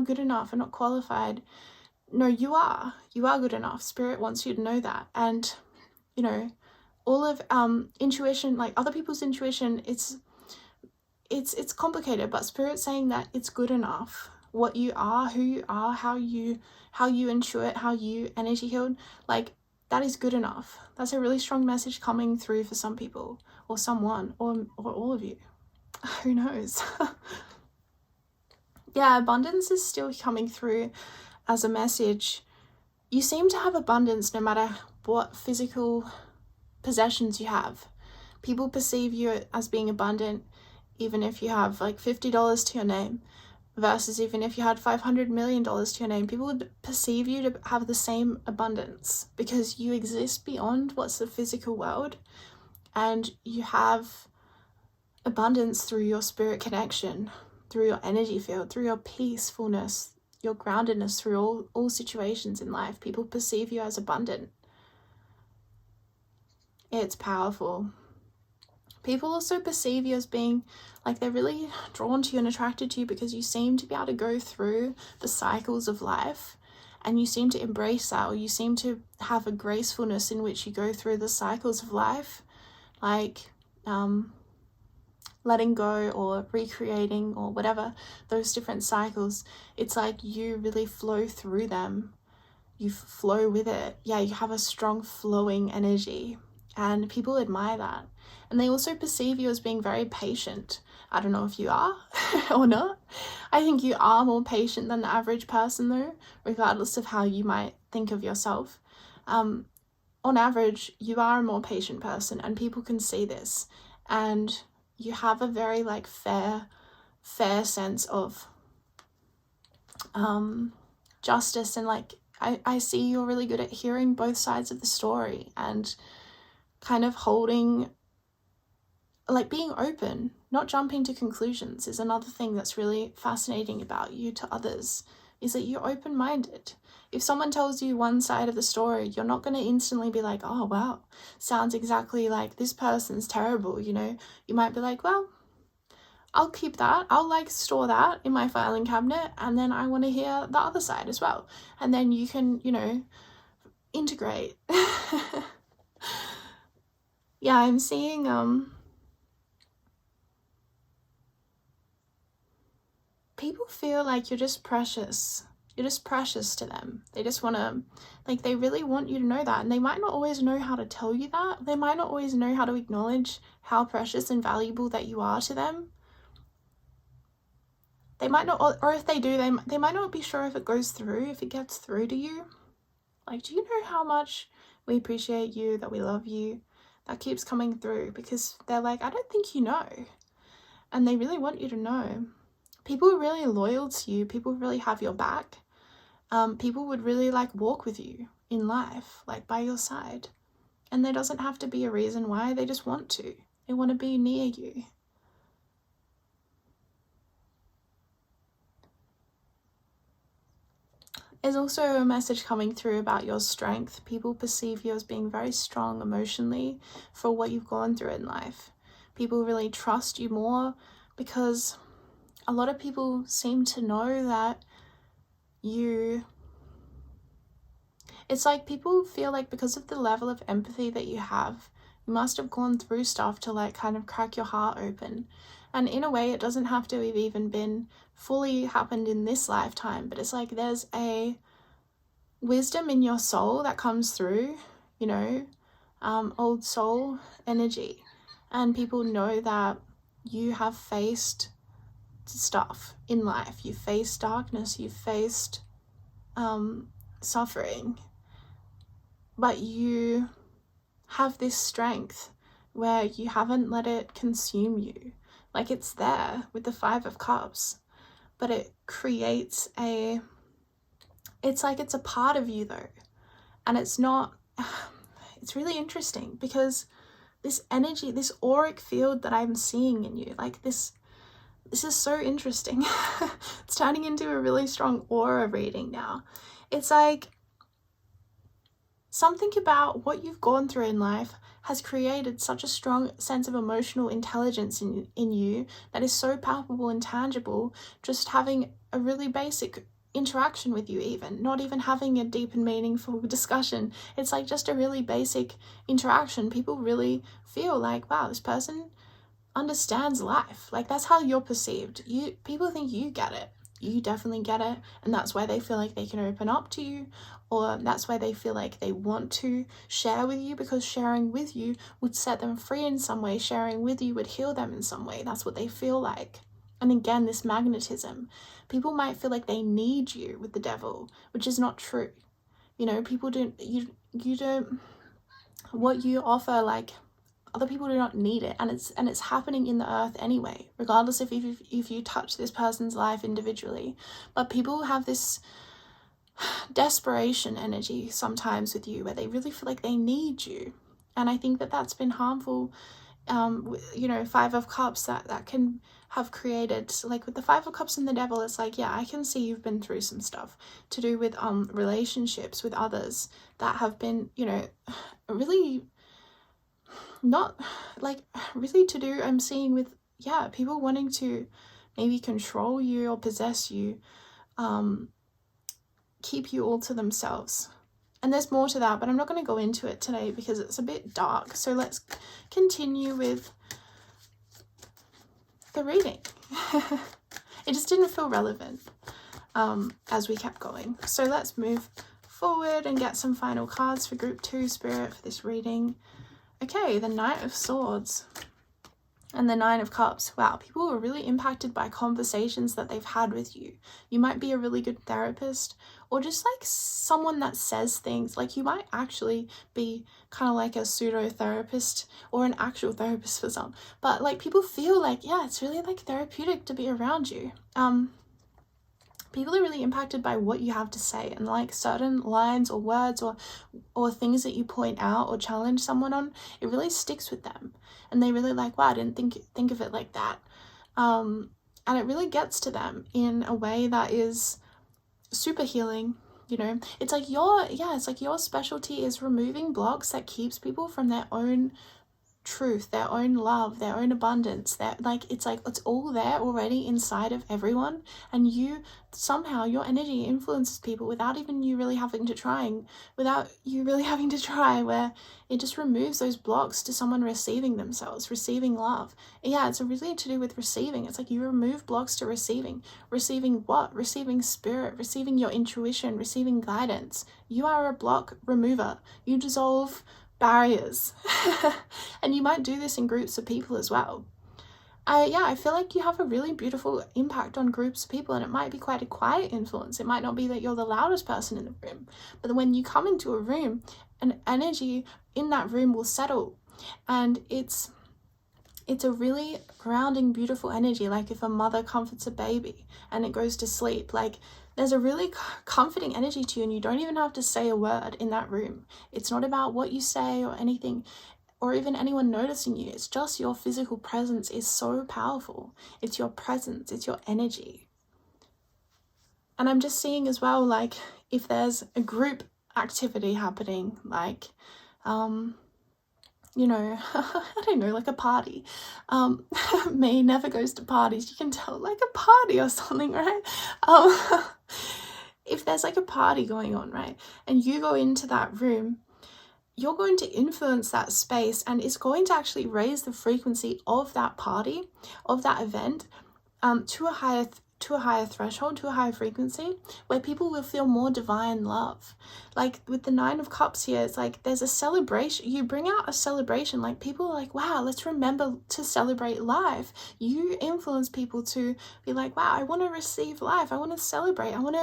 Speaker 1: good enough, I'm not qualified. No, you are good enough. Spirit wants you to know that. And, you know, all of intuition, like other people's intuition, it's complicated, but Spirit's saying that it's good enough. What you are, who you are, how you intuit, how you energy healed, like, that is good enough. That's a really strong message coming through for some people, or someone, or all of you. Who knows? Yeah, abundance is still coming through as a message. You seem to have abundance no matter what physical possessions you have. People perceive you as being abundant even if you have like $50 to your name, versus even if you had $500 million to your name. People would perceive you to have the same abundance because you exist beyond what's the physical world, and you have abundance through your spirit connection. through your energy field, through your peacefulness, your groundedness, through all situations in life. People perceive you as abundant. It's powerful. People also perceive you as being like, they're really drawn to you and attracted to you because you seem to be able to go through the cycles of life, and you seem to embrace that, or you seem to have a gracefulness in which you go through the cycles of life, like letting go or recreating or whatever, those different cycles. It's like you really flow through them. You flow with it. Yeah, you have a strong flowing energy, and people admire that. And they also perceive you as being very patient. I don't know if you are or not. I think you are more patient than the average person though, regardless of how you might think of yourself. On average, you are a more patient person, and people can see this. And you have a very like fair sense of justice, and like I see you're really good at hearing both sides of the story and kind of holding, like being open, not jumping to conclusions is another thing that's really fascinating about you to others, is that you're open-minded. If someone tells you one side of the story, you're not going to instantly be like, oh wow, sounds exactly like this person's terrible, you know. You might be like, well, I'll keep that, I'll like store that in my filing cabinet, and then I want to hear the other side as well, and then you can, you know, integrate. Yeah, I'm seeing people feel like you're just precious. You're just precious to them. They just want to, like, they really want you to know that. And they might not always know how to tell you that. They might not always know how to acknowledge how precious and valuable that you are to them. They might not, or if they do, they might not be sure if it goes through, if it gets through to you. Like, do you know how much we appreciate you, that we love you? That keeps coming through because they're like, I don't think you know. And they really want you to know. People are really loyal to you. People really have your back. People would really like walk with you in life, like by your side. And there doesn't have to be a reason why. They just want to. They want to be near you. There's also a message coming through about your strength. People perceive you as being very strong emotionally for what you've gone through in life. People really trust you more because a lot of people seem to know that it's like people feel like because of the level of empathy that you have, you must have gone through stuff to like kind of crack your heart open. And in a way, it doesn't have to have even been fully happened in this lifetime, but it's like there's a wisdom in your soul that comes through, you know, old soul energy. And people know that you have faced stuff in life. You've faced darkness, you've faced suffering, but you have this strength where you haven't let it consume you. Like, it's there with the 5 of Cups, but it creates it's like it's a part of you though. And it's not, it's really interesting because this energy, this auric field that I'm seeing in you, like this is so interesting. It's turning into a really strong aura reading now. It's like something about what you've gone through in life has created such a strong sense of emotional intelligence in you that is so palpable and tangible, just having a really basic interaction with you, even not even having a deep and meaningful discussion. It's like just a really basic interaction. People really feel like, wow, this person understands life. Like, that's how you're perceived. People think you get it. You definitely get it, and that's why they feel like they can open up to you, or that's why they feel like they want to share with you, because sharing with you would set them free in some way. Sharing with you would heal them in some way. That's what they feel like. And again, this magnetism. People might feel like they need you with the devil, which is not true. You know, people don't, you don't, what you offer, like, other people do not need it, and it's happening in the earth anyway, regardless if you touch this person's life individually. But people have this desperation energy sometimes with you, where they really feel like they need you, and I think that that's been harmful. You know, 5 of Cups, that can have created, like with the Five of Cups and the Devil, it's like, yeah, I can see you've been through some stuff to do with relationships with others that have been, you know, really not like really to do, I'm seeing with, yeah, people wanting to maybe control you or possess you, keep you all to themselves. And there's more to that, but I'm not going to go into it today because it's a bit dark. So let's continue with the reading. It just didn't feel relevant as we kept going. So let's move forward and get some final cards for group 2 spirit for this reading. Okay, the Knight of Swords and the Nine of Cups. Wow, people are really impacted by conversations that they've had with you. You might be a really good therapist, or just like someone that says things. Like you might actually be kind of like a pseudo therapist or an actual therapist for some, but like people feel like, yeah, it's really like therapeutic to be around you. People are really impacted by what you have to say, and like certain lines or words or things that you point out or challenge someone on, it really sticks with them, and they really like, wow, I didn't think of it like that. And it really gets to them in a way that is super healing. You know, it's like your specialty is removing blocks that keeps people from their own truth, their own love, their own abundance. That like it's all there already inside of everyone, and you somehow, your energy influences people without even you really having to try, where it just removes those blocks to someone receiving themselves, receiving love. Yeah, it's really to do with receiving. It's like you remove blocks to receiving what? Receiving spirit, receiving your intuition, receiving guidance. You are a block remover. You dissolve barriers. And you might do this in groups of people as well. I feel like you have a really beautiful impact on groups of people, and it might be quite a quiet influence. It might not be that you're the loudest person in the room, but when you come into a room, an energy in that room will settle, and it's a really grounding, beautiful energy. Like if a mother comforts a baby and it goes to sleep, like there's a really comforting energy to you, and you don't even have to say a word in that room. It's not about what you say or anything, or even anyone noticing you. It's just your physical presence is so powerful. It's your presence, it's your energy. And I'm just seeing as well, like if there's a group activity happening, like you know, I don't know, like a party. May never goes to parties. You can tell, like a party or something, right? If there's like a party going on, right, and you go into that room, you're going to influence that space, and it's going to actually raise the frequency of that party, of that event, to a higher threshold, to a higher frequency, where people will feel more divine love. Like with the Nine of Cups here, it's like there's a celebration. You bring out a celebration, like people are like, wow, let's remember to celebrate life. You influence people to be like, wow, I want to receive life. I want to celebrate. I want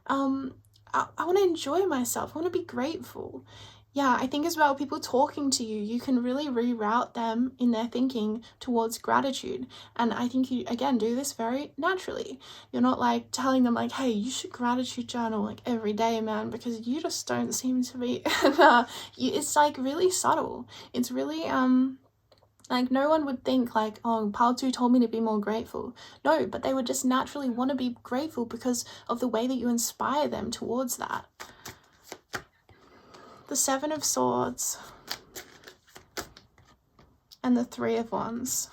Speaker 1: to enjoy myself. I want to be grateful. Yeah, I think as well, people talking to you can really reroute them in their thinking towards gratitude. And I think you, again, do this very naturally. You're not like telling them like, hey, you should gratitude journal like every day, man, because you just don't seem to be, it's like really subtle. It's really, like no one would think like, oh, Paltu told me to be more grateful. No, but they would just naturally want to be grateful because of the way that you inspire them towards that. The Seven of Swords and the Three of Wands.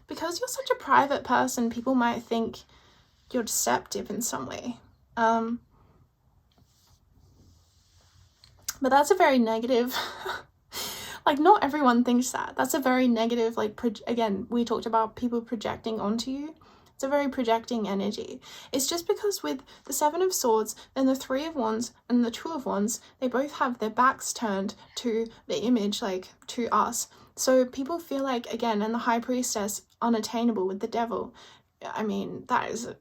Speaker 1: Because you're such a private person, people might think you're deceptive in some way. But that's a very negative, like not everyone thinks that. That's a very negative, like, again, we talked about people projecting onto you. It's a very projecting energy. It's just because with the Seven of Swords and the Three of Wands and the Two of Wands, they both have their backs turned to the image, like to us. So people feel like, again, and the High Priestess, unattainable with the Devil. I mean, that is a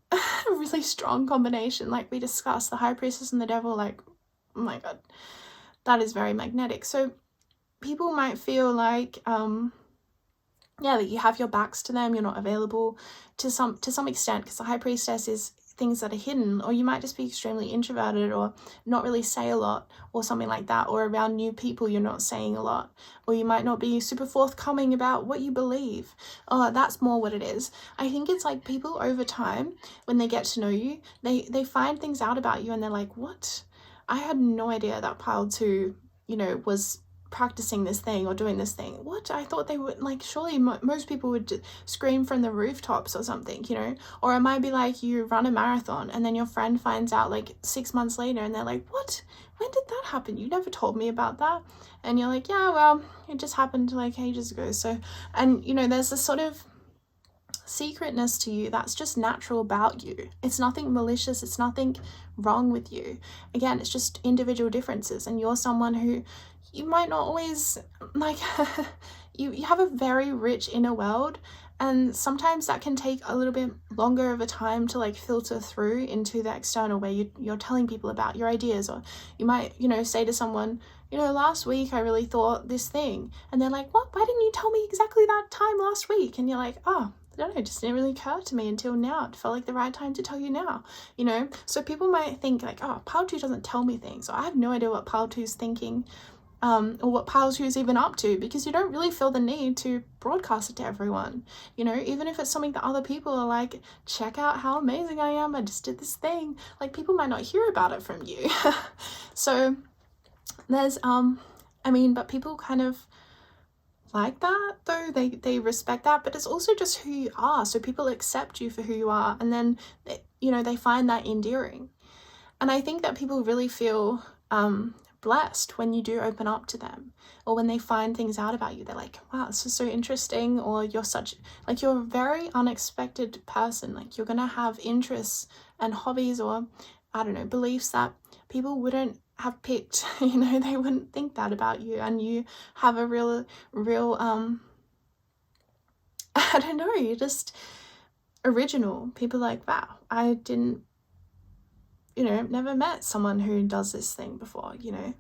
Speaker 1: really strong combination. Like we discussed, the High Priestess and the Devil, like, oh my God, that is very magnetic. So people might feel like, yeah, that you have your backs to them, you're not available to some extent, because the High Priestess is things that are hidden, or you might just be extremely introverted or not really say a lot or something like that, or around new people you're not saying a lot, or you might not be super forthcoming about what you believe. Oh, that's more what it is. I think it's like people over time, when they get to know you, they find things out about you and they're like, what? I had no idea that pile 2, you know, was practicing this thing or doing this thing. What? I thought they would, like, surely most people would scream from the rooftops or something, you know. Or it might be like you run a marathon and then your friend finds out like 6 months later and they're like, what? When did that happen? You never told me about that. And you're like, yeah, well, it just happened like ages ago. So, and you know, there's this sort of secretness to you that's just natural about you. It's nothing malicious, it's nothing wrong with you. Again, it's just individual differences, and you're someone who you might not always like you have a very rich inner world, and sometimes that can take a little bit longer of a time to like filter through into the external, where you're telling people about your ideas. Or you might, you know, say to someone, you know, last week I really thought this thing, and they're like, what? Why didn't you tell me exactly that time last week? And you're like, oh, I don't know, it just didn't really occur to me until now. It felt like the right time to tell you now, you know. So people might think like, oh, pile 2 doesn't tell me things, or I have no idea what pile 2's thinking, or what pile 2 is even up to, because you don't really feel the need to broadcast it to everyone, you know. Even if it's something that other people are like, check out how amazing I am, I just did this thing, like people might not hear about it from you. So there's I mean, but people kind of like that though, they respect that, but it's also just who you are, so people accept you for who you are, and then you know, they find that endearing. And I think that people really feel blessed when you do open up to them, or when they find things out about you. They're like, wow, this is so interesting, or you're a very unexpected person, like you're gonna have interests and hobbies, or I don't know, beliefs that people wouldn't have picked, you know, they wouldn't think that about you, and you have a real I don't know, you're just original. People are like, wow, I didn't, you know, never met someone who does this thing before, you know.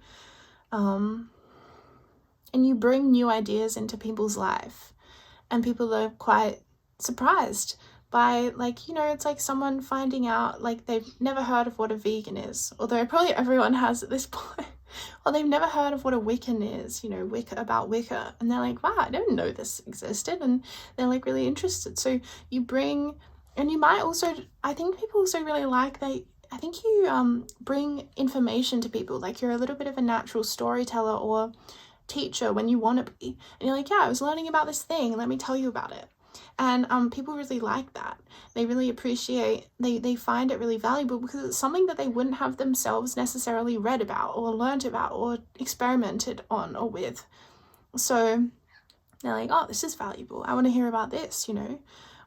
Speaker 1: And you bring new ideas into people's life, and people are quite surprised by, like, you know, it's like someone finding out like they've never heard of what a vegan is, although probably everyone has at this point. Or they've never heard of what a Wiccan is, you know, Wicca, and they're like, wow, I didn't know this existed, and they're like really interested. So you bring, and you might also, I think people also really like that, I think you bring information to people, like you're a little bit of a natural storyteller or teacher when you want to be, and you're like, yeah, I was learning about this thing, let me tell you about it. And people really like that. They really appreciate, they find it really valuable, because it's something that they wouldn't have themselves necessarily read about or learnt about or experimented on or with. So they're like, oh, this is valuable, I want to hear about this, you know.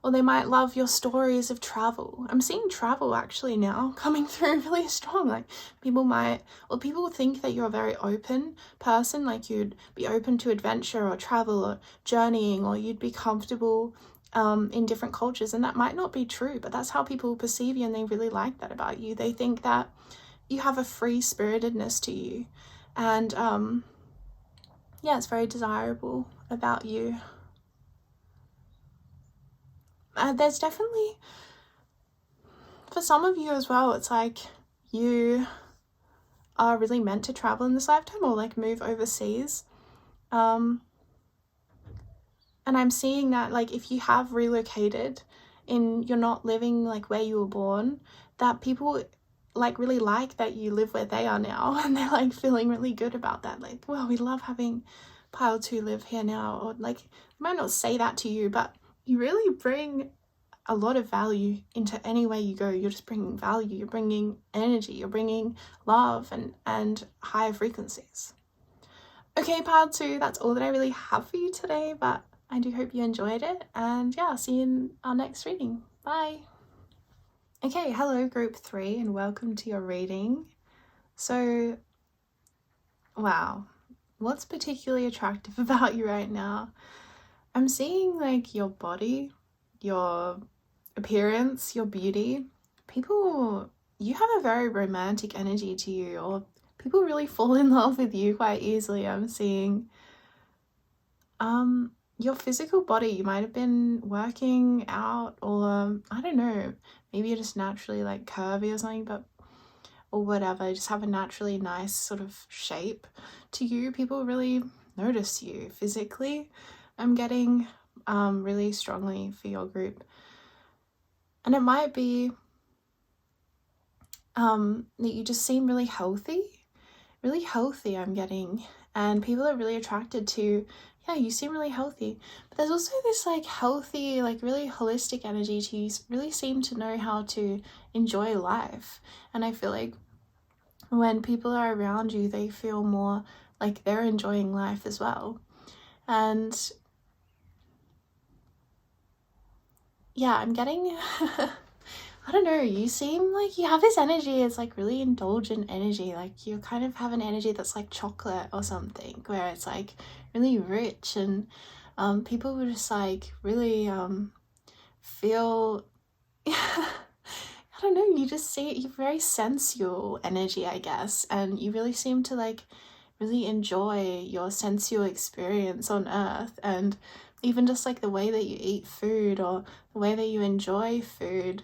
Speaker 1: Or they might love your stories of travel. I'm seeing travel actually now coming through really strong. Like people think that you're a very open person, like you'd be open to adventure or travel or journeying, or you'd be comfortable in different cultures. And that might not be true, but that's how people perceive you, and they really like that about you. They think that you have a free-spiritedness to you. And yeah, it's very desirable about you. There's definitely, for some of you as well, it's like you are really meant to travel in this lifetime, or like move overseas. And I'm seeing that, like, if you have relocated and you're not living like where you were born, that people like really like that you live where they are now, and they're like feeling really good about that. Like, well, we love having pile 2 live here now. Or like, they might not say that to you, but you really bring a lot of value into any way you go. You're just bringing value, you're bringing energy, you're bringing love and higher frequencies. Okay, pile 2, that's all that I really have for you today, but I do hope you enjoyed it, and yeah, I'll see you in our next reading. Bye. Okay, hello group 3, and welcome to your reading. So, wow, what's particularly attractive about you right now? I'm seeing like your body, your appearance, your beauty. People, you have a very romantic energy to you, or people really fall in love with you quite easily. I'm seeing your physical body, you might have been working out, or I don't know, maybe you're just naturally like curvy or something, but or whatever, just have a naturally nice sort of shape to you. People really notice you physically. I'm getting really strongly for your group. And it might be that you just seem really healthy, I'm getting. And people are really attracted to, yeah, you seem really healthy. But there's also this like healthy, like really holistic energy to you. Really seem to know how to enjoy life. And I feel like when people are around you, they feel more like they're enjoying life as well. And yeah, I'm getting, I don't know, you seem like you have this energy. It's like really indulgent energy. Like you kind of have an energy that's like chocolate or something, where it's like really rich, and people will just like really feel, I don't know, you just see, you're very sensual energy, I guess, and you really seem to like really enjoy your sensual experience on earth. And even just like the way that you eat food, or the way that you enjoy food,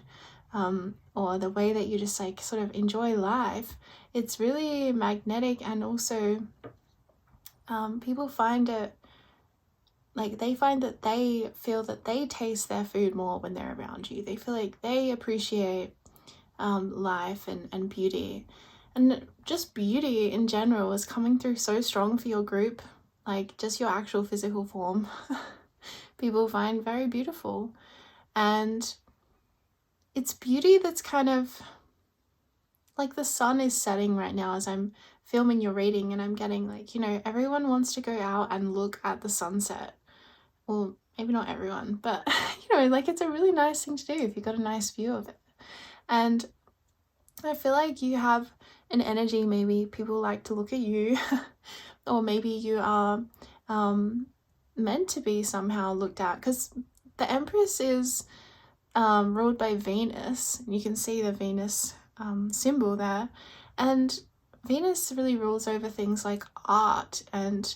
Speaker 1: or the way that you just like sort of enjoy life, it's really magnetic. And also people find it like, they find that they feel that they taste their food more when they're around you. They feel like they appreciate life and beauty, and just beauty in general is coming through so strong for your group. Like just your actual physical form people find very beautiful, and it's beauty that's kind of like, the sun is setting right now as I'm filming your reading, and I'm getting like, you know, everyone wants to go out and look at the sunset. Well, maybe not everyone, but you know, like it's a really nice thing to do if you've got a nice view of it. And I feel like you have an energy, maybe people like to look at you or maybe you are meant to be somehow looked at, because the Empress is ruled by Venus. You can see the Venus symbol there, and Venus really rules over things like art, and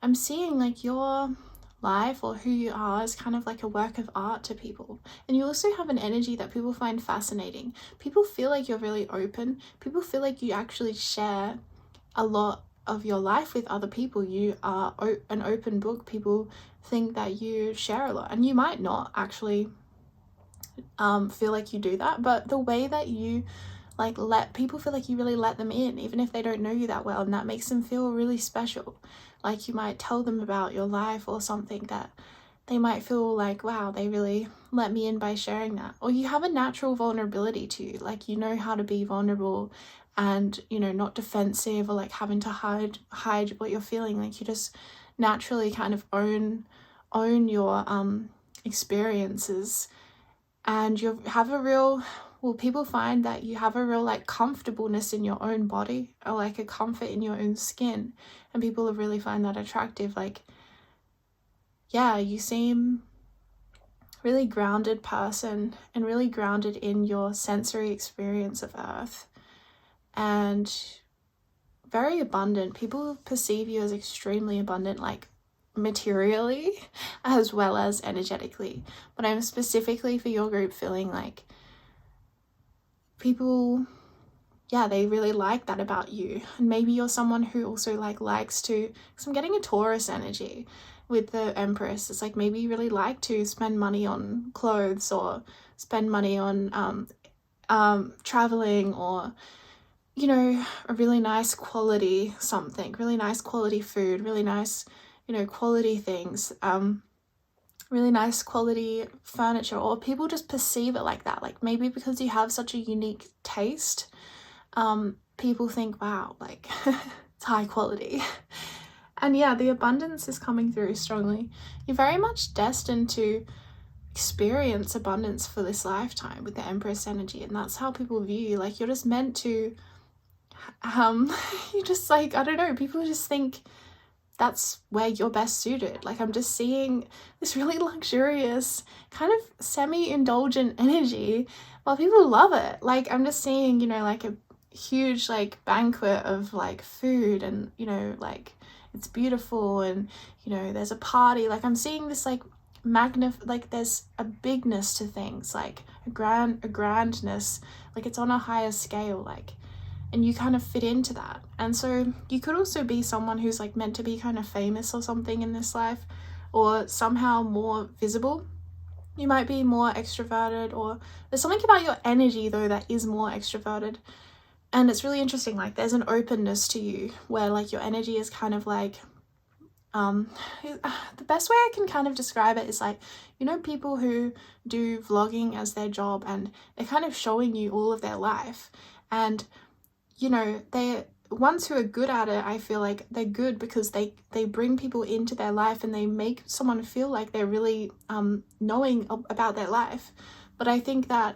Speaker 1: I'm seeing like your life or who you are is kind of like a work of art to people. And you also have an energy that people find fascinating. People feel like you're really open. People feel like you actually share a lot of your life with other people. You are an open book. People think that you share a lot, and you might not actually feel like you do that, but the way that you like let people feel like you really let them in, even if they don't know you that well, and that makes them feel really special. Like you might tell them about your life or something that they might feel like, wow, they really let me in by sharing that. Or you have a natural vulnerability to you, like you know how to be vulnerable and, you know, not defensive or like having to hide what you're feeling. Like you just naturally kind of own your experiences, and you have a real, well, people find that you have a real like comfortableness in your own body, or like a comfort in your own skin, and people really find that attractive. Like, yeah, you seem really grounded person, and really grounded in your sensory experience of earth, and very abundant. People perceive you as extremely abundant, like materially as well as energetically. But I'm specifically for your group feeling like people, yeah, they really like that about you. And maybe you're someone who also like likes to, because I'm getting a Taurus energy with the Empress. It's like maybe you really like to spend money on clothes, or spend money on traveling, or, you know, a really nice quality something, really nice quality food, really nice, you know, quality things, really nice quality furniture, or people just perceive it like that. Like maybe because you have such a unique taste, people think, wow, like it's high quality. And yeah, the abundance is coming through strongly. You're very much destined to experience abundance for this lifetime with the Empress energy, and that's how people view you. Like you're just meant to you just like, I don't know, people just think that's where you're best suited. Like I'm just seeing this really luxurious kind of semi-indulgent energy, while people love it. Like I'm just seeing, you know, like a huge like banquet of like food, and, you know, like it's beautiful, and you know, there's a party. Like I'm seeing this like like there's a bigness to things, like a grandness, like it's on a higher scale, like, and you kind of fit into that. And so you could also be someone who's like meant to be kind of famous or something in this life, or somehow more visible. You might be more extroverted, or there's something about your energy though that is more extroverted. And it's really interesting, like there's an openness to you where like your energy is kind of like the best way I can kind of describe it is like, you know, people who do vlogging as their job and they're kind of showing you all of their life, and you know, they're ones who are good at it. I feel like they're good because they bring people into their life and they make someone feel like they're really knowing about their life. But I think that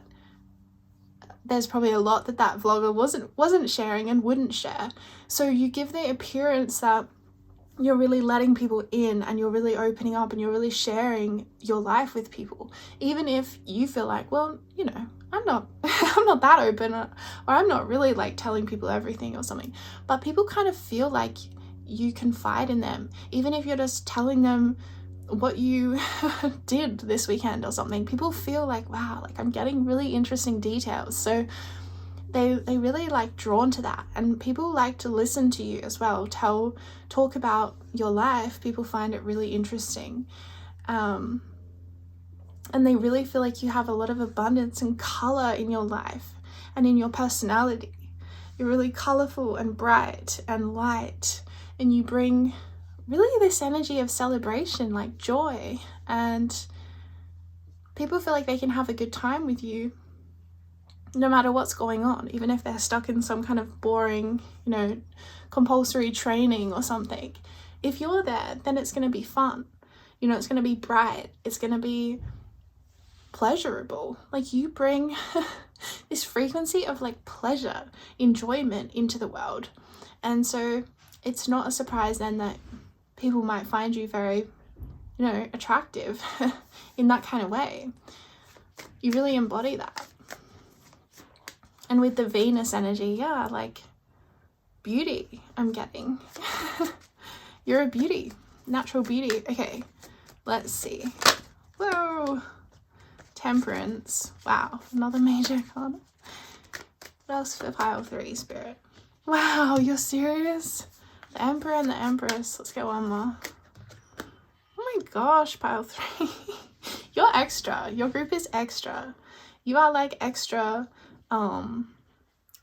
Speaker 1: there's probably a lot that vlogger wasn't sharing and wouldn't share. So you give the appearance that you're really letting people in, and you're really opening up, and you're really sharing your life with people, even if you feel like, well, you know, I'm not I'm not that open, or I'm not really like telling people everything or something. But people kind of feel like you confide in them, even if you're just telling them what you did this weekend or something. People feel like, wow, like I'm getting really interesting details. So they really like drawn to that, and people like to listen to you as well, talk about your life. People find it really interesting, and they really feel like you have a lot of abundance and color in your life and in your personality. You're really colorful and bright and light, and you bring really this energy of celebration, like joy, and people feel like they can have a good time with you no matter what's going on, even if they're stuck in some kind of boring, you know, compulsory training or something. If you're there, then it's going to be fun. You know, it's going to be bright. It's going to be pleasurable. Like you bring this frequency of like pleasure, enjoyment into the world. And so it's not a surprise then that people might find you very, you know, attractive in that kind of way. You really embody that. And with the Venus energy, yeah, like beauty I'm getting. You're a beauty, natural beauty. Okay, let's see. Whoa, Temperance. Wow, another major card. What else for pile 3, Spirit? Wow, you're serious? The Emperor and the Empress. Let's get one more. Oh my gosh, pile 3. You're extra. Your group is extra. You are like extra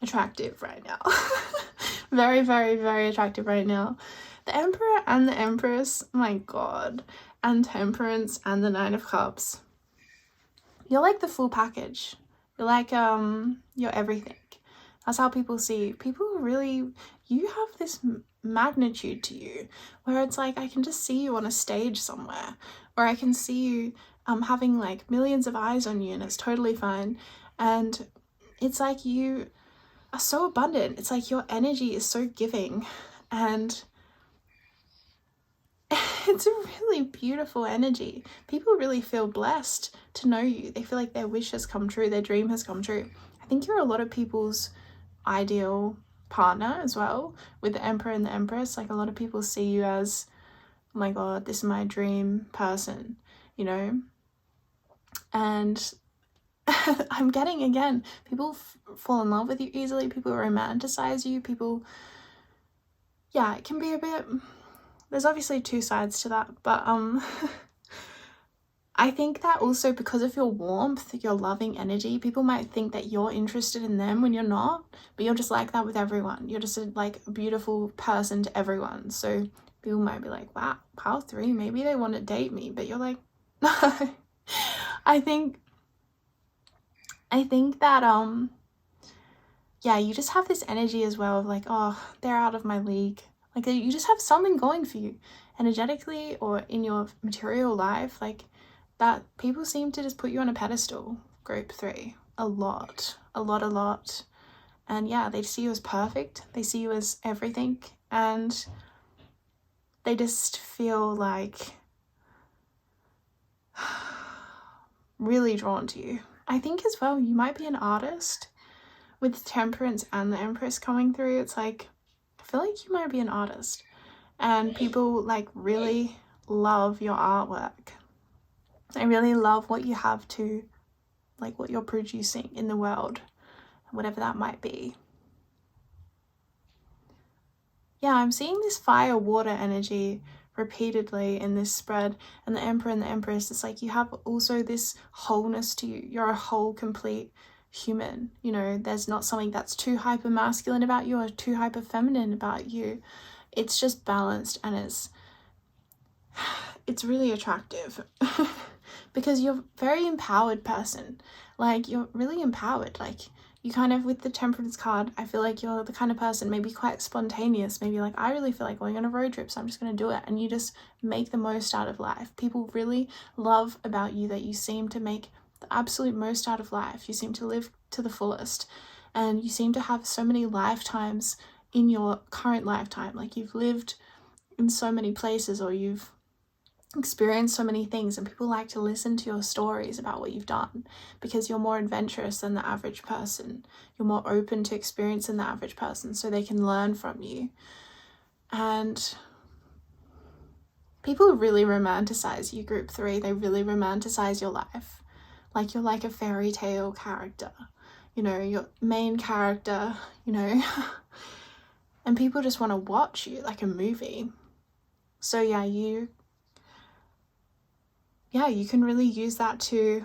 Speaker 1: attractive right now. Very, very, very attractive right now. The Emperor and the Empress, my god. And Temperance and the 9 of Cups. You're like the full package. You're like you're everything. That's how people see you. People really, you have this magnitude to you where it's like I can just see you on a stage somewhere, or I can see you having like millions of eyes on you, and it's totally fine. And it's like you are so abundant. It's like your energy is so giving, and it's a really beautiful energy. People really feel blessed to know you. They feel like their wish has come true, their dream has come true. I think you're a lot of people's ideal partner as well, with the Emperor and the Empress. Like a lot of people see you as, oh my god, this is my dream person, you know. And I'm getting, again, people fall in love with you easily, people romanticize you, people, yeah, it can be a bit, there's obviously two sides to that, but I think that also because of your warmth, your loving energy, people might think that you're interested in them when you're not, but you're just like that with everyone. You're just like a beautiful person to everyone. So people might be like, wow, pile 3, maybe they want to date me, but you're like, no. I think that yeah, you just have this energy as well of like, oh, they're out of my league. Like you just have something going for you energetically or in your material life, like that people seem to just put you on a pedestal, group 3, a lot. And yeah, they see you as perfect, they see you as everything, and they just feel like really drawn to you. I think as well, you might be an artist with Temperance and the Empress coming through. It's like, I feel like you might be an artist, and people like really love your artwork. They really love what you have to, like what you're producing in the world, whatever that might be. Yeah, I'm seeing this fire water energy repeatedly in this spread, and the Emperor and the Empress. It's like you have also this wholeness to you. You're a whole, complete human. You know, there's not something that's too hyper masculine about you or too hyper feminine about you. It's just balanced, and it's really attractive because you're a very empowered person. Like, you're really empowered. Like, you kind of, with the Temperance card, I feel like you're the kind of person, maybe quite spontaneous, maybe like, I really feel like going on a road trip, so I'm just going to do it. And you just make the most out of life. People really love about you that you seem to make the absolute most out of life. You seem to live to the fullest, and you seem to have so many lifetimes in your current lifetime. Like, you've lived in so many places, or you've experienced so many things, and people like to listen to your stories about what you've done because you're more adventurous than the average person. You're more open to experience than the average person, so they can learn from you. And people really romanticize you, group 3. They really romanticize your life. Like, you're like a fairy tale character, you know, your main character, you know, and people just want to watch you like a movie. So yeah, you can really use that to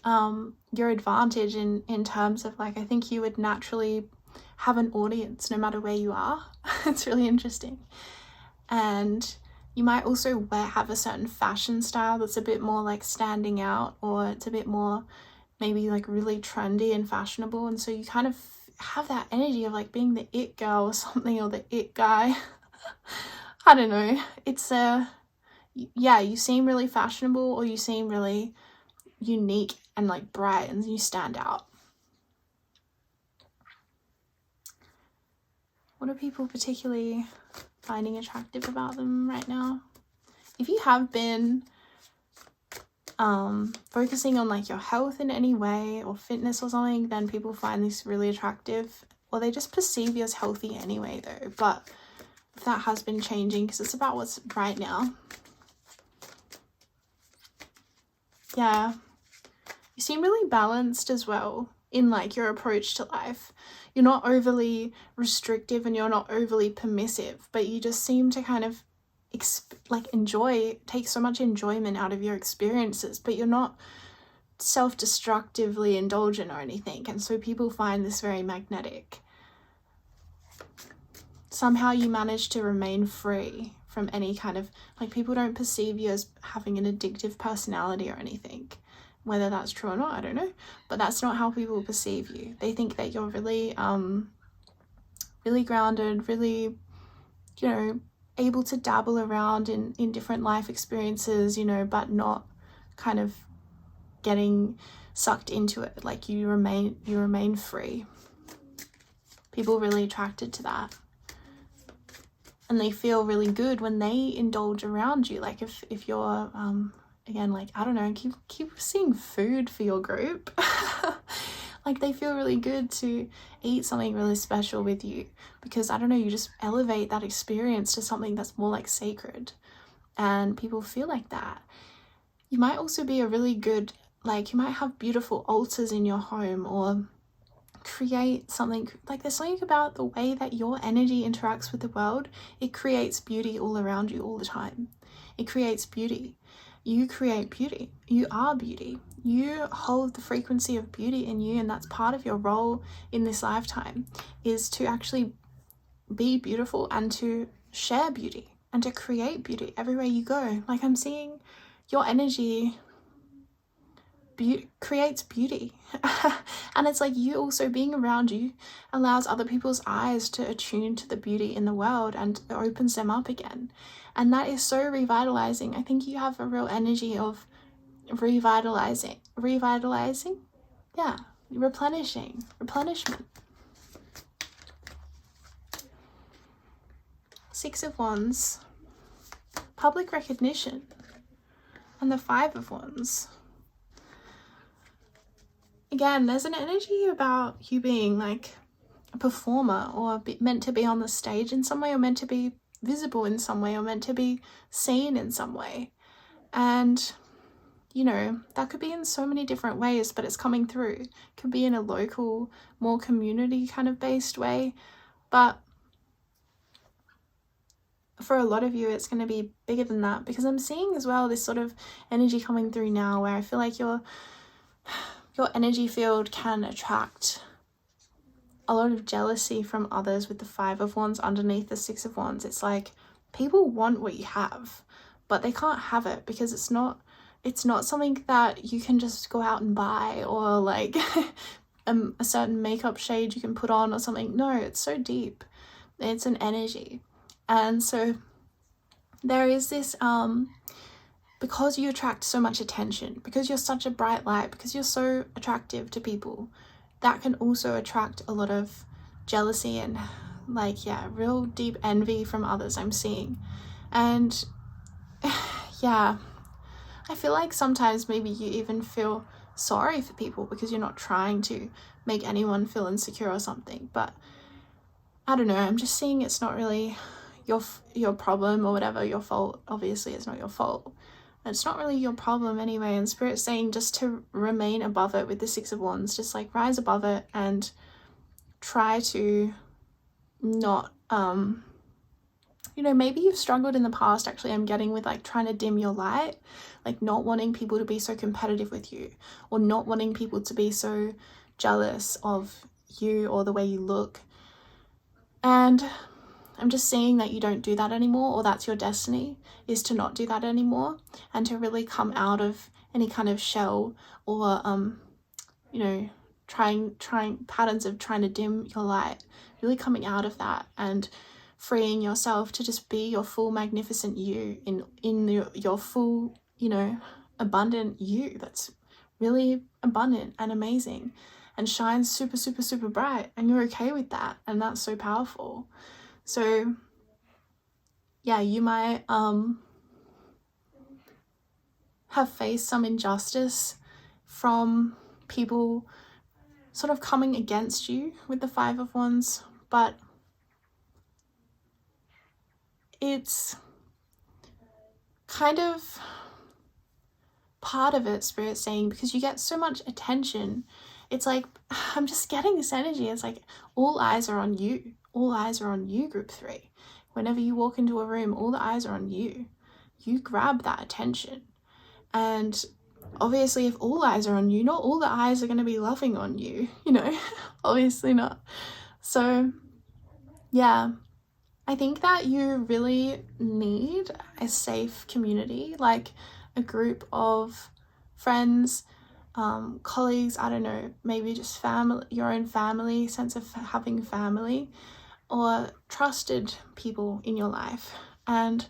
Speaker 1: your advantage in terms of, like, I think you would naturally have an audience no matter where you are. It's really interesting. And you might also have a certain fashion style that's a bit more like standing out, or it's a bit more maybe like really trendy and fashionable, and so you kind of have that energy of like being the it girl or something, or the it guy. I don't know. It's yeah, you seem really fashionable, or you seem really unique and like bright, and you stand out. What are people particularly finding attractive about them right now? If you have been focusing on like your health in any way, or fitness or something, then people find this really attractive, or they just perceive you as healthy anyway though. But if that has been changing, because it's about what's right now. Yeah, you seem really balanced as well in like your approach to life. You're not overly restrictive and you're not overly permissive, but you just seem to kind of take so much enjoyment out of your experiences, but you're not self-destructively indulgent or anything. And so people find this very magnetic. Somehow you manage to remain free from any kind of, like, people don't perceive you as having an addictive personality or anything. Whether that's true or not, I don't know, but that's not how people perceive you. They think that you're really really grounded, really, you know, able to dabble around in different life experiences, you know, but not kind of getting sucked into it. Like, you remain free. People are really attracted to that. And they feel really good when they indulge around you. Like, if you're again, like, I don't know, keep seeing food for your group. Like, they feel really good to eat something really special with you, because, I don't know, you just elevate that experience to something that's more like sacred, and people feel like that. You might also be a really good, like, you might have beautiful altars in your home, or create something, like, there's something about the way that your energy interacts with the world. It creates beauty all around you all the time. It creates beauty. You create beauty. You are beauty. You hold the frequency of beauty in you, and that's part of your role in this lifetime, is to actually be beautiful and to share beauty and to create beauty everywhere you go. Like, I'm seeing your energy creates beauty. And it's like, you also being around you allows other people's eyes to attune to the beauty in the world, and it opens them up again. And that is so revitalizing. I think you have a real energy of revitalizing, yeah, replenishment. 6 of Wands, public recognition, and the 5 of Wands. Again, there's an energy about you being like a performer, or meant to be on the stage in some way, or meant to be visible in some way or meant to be seen in some way. And you know, that could be in so many different ways, but it's coming through. It could be in a local, more community kind of based way, but for a lot of you it's going to be bigger than that, because I'm seeing as well this sort of energy coming through now where I feel like your energy field can attract a lot of jealousy from others with the 5 of Wands underneath the 6 of Wands. It's like people want what you have, but they can't have it because it's not something that you can just go out and buy, or like a certain makeup shade you can put on or something. No, it's so deep. It's an energy. And so there is this, because you attract so much attention, because you're such a bright light, because you're so attractive to people, that can also attract a lot of jealousy and like, yeah, real deep envy from others I'm seeing. And yeah, I feel like sometimes maybe you even feel sorry for people because you're not trying to make anyone feel insecure or something. But I don't know, I'm just seeing it's not really your problem or whatever, your fault. Obviously it's not your fault. It's not really your problem anyway, and Spirit's saying just to remain above it with the 6 of Wands, just like rise above it and try to not, you know, maybe you've struggled in the past, actually, I'm getting, with like trying to dim your light, like not wanting people to be so competitive with you, or not wanting people to be so jealous of you or the way you look. And I'm just seeing that you don't do that anymore, or that's your destiny, is to not do that anymore, and to really come out of any kind of shell or, you know, trying patterns of trying to dim your light, really coming out of that and freeing yourself to just be your full magnificent you in your full, you know, abundant you that's really abundant and amazing and shines super, super, super bright, and you're okay with that, and that's so powerful. So yeah, you might have faced some injustice from people sort of coming against you with the 5 of Wands, but it's kind of part of it, Spirit saying, because you get so much attention. It's like, I'm just getting this energy. It's like all eyes are on you. All eyes are on you, group 3. Whenever you walk into a room, all the eyes are on you. You grab that attention. And obviously, if all eyes are on you, not all the eyes are going to be loving on you, you know, obviously not. So yeah, I think that you really need a safe community, like a group of friends, colleagues, I don't know, maybe just family, your own family, sense of having family, or trusted people in your life, and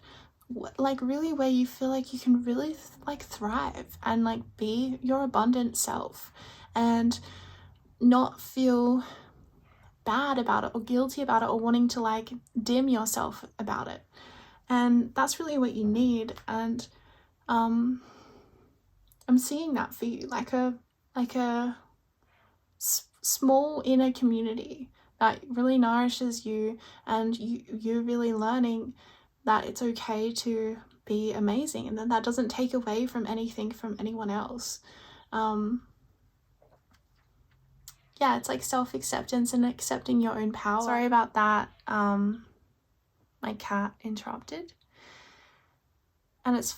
Speaker 1: like really where you feel like you can really like thrive and like be your abundant self and not feel bad about it or guilty about it or wanting to like dim yourself about it. And that's really what you need. And I'm seeing that for you, like a small inner community that really nourishes you, and you're really learning that it's okay to be amazing, and that doesn't take away from anything from anyone else. Yeah, it's like self-acceptance and accepting your own power. Sorry about that. My cat interrupted. And it's,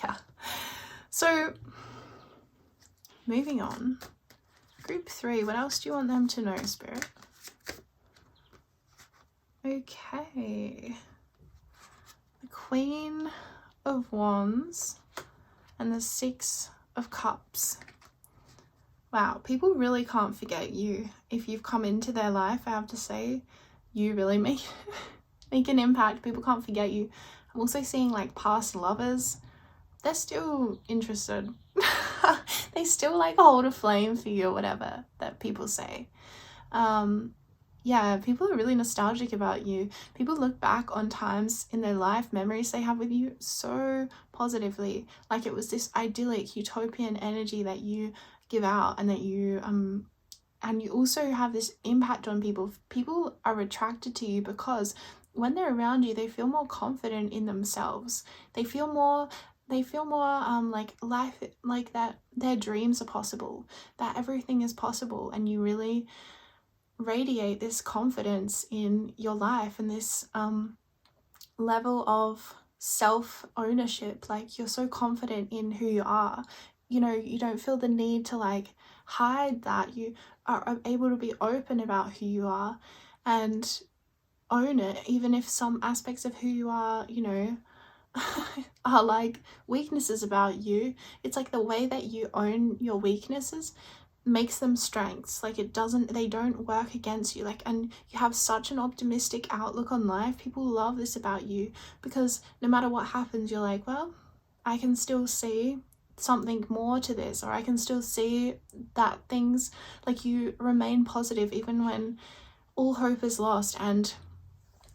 Speaker 1: yeah. So, moving on. Group 3, what else do you want them to know, Spirit? Okay. The Queen of Wands and the 6 of Cups. Wow, people really can't forget you. If you've come into their life, I have to say, you really make an impact. People can't forget you. I'm also seeing like past lovers. They're still interested. They still like hold a flame for you or whatever that people say. Yeah, people are really nostalgic about you. People look back on times in their life, memories they have with you so positively. Like it was this idyllic, utopian energy that you give out, and that you and you also have this impact on people. People are attracted to you because when they're around you, they feel more confident in themselves. They feel more like life, like that their dreams are possible, that everything is possible, and you really radiate this confidence in your life and this level of self-ownership. Like, you're so confident in who you are, you know, you don't feel the need to like hide that. You are able to be open about who you are and own it, even if some aspects of who you are, you know, are like weaknesses about you. It's like the way that you own your weaknesses makes them strengths. Like, they don't work against you. Like, and you have such an optimistic outlook on life. People love this about you, because no matter what happens, you're like, well, I can still see something more to this, or I can still see that things, like, you remain positive even when all hope is lost. And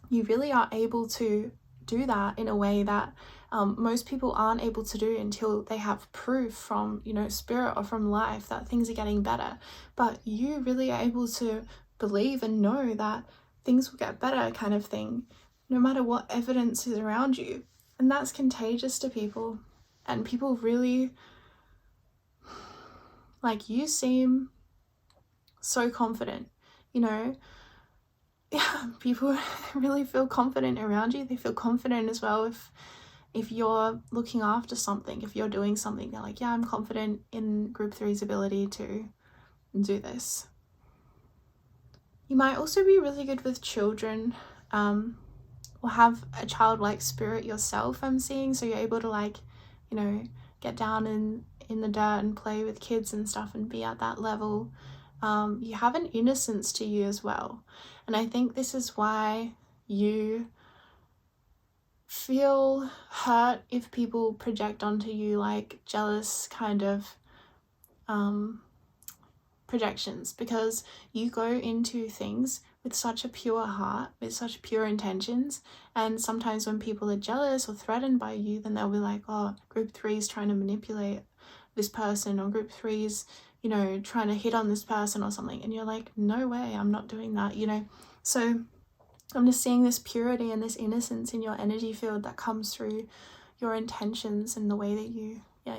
Speaker 1: you really are able to do that in a way that most people aren't able to do until they have proof from, you know, spirit or from life that things are getting better. But you really are able to believe and know that things will get better, kind of thing, no matter what evidence is around you. And that's contagious to people. And people really, like, you seem so confident, you know. Yeah, people really feel confident around you. They feel confident as well if you're looking after something, if you're doing something, they're like, yeah, I'm confident in group 3's ability to do this. You might also be really good with children, or have a childlike spirit yourself, I'm seeing. So you're able to, like, you know, get down in the dirt and play with kids and stuff and be at that level. You have an innocence to you as well. And I think this is why you feel hurt if people project onto you like jealous kind of projections, because you go into things with such a pure heart, with such pure intentions. And sometimes when people are jealous or threatened by you, then they'll be like, oh, group 3 is trying to manipulate this person, or group 3 is, you know, trying to hit on this person or something. And you're like, no way, I'm not doing that, you know. So I'm just seeing this purity and this innocence in your energy field that comes through your intentions and the way that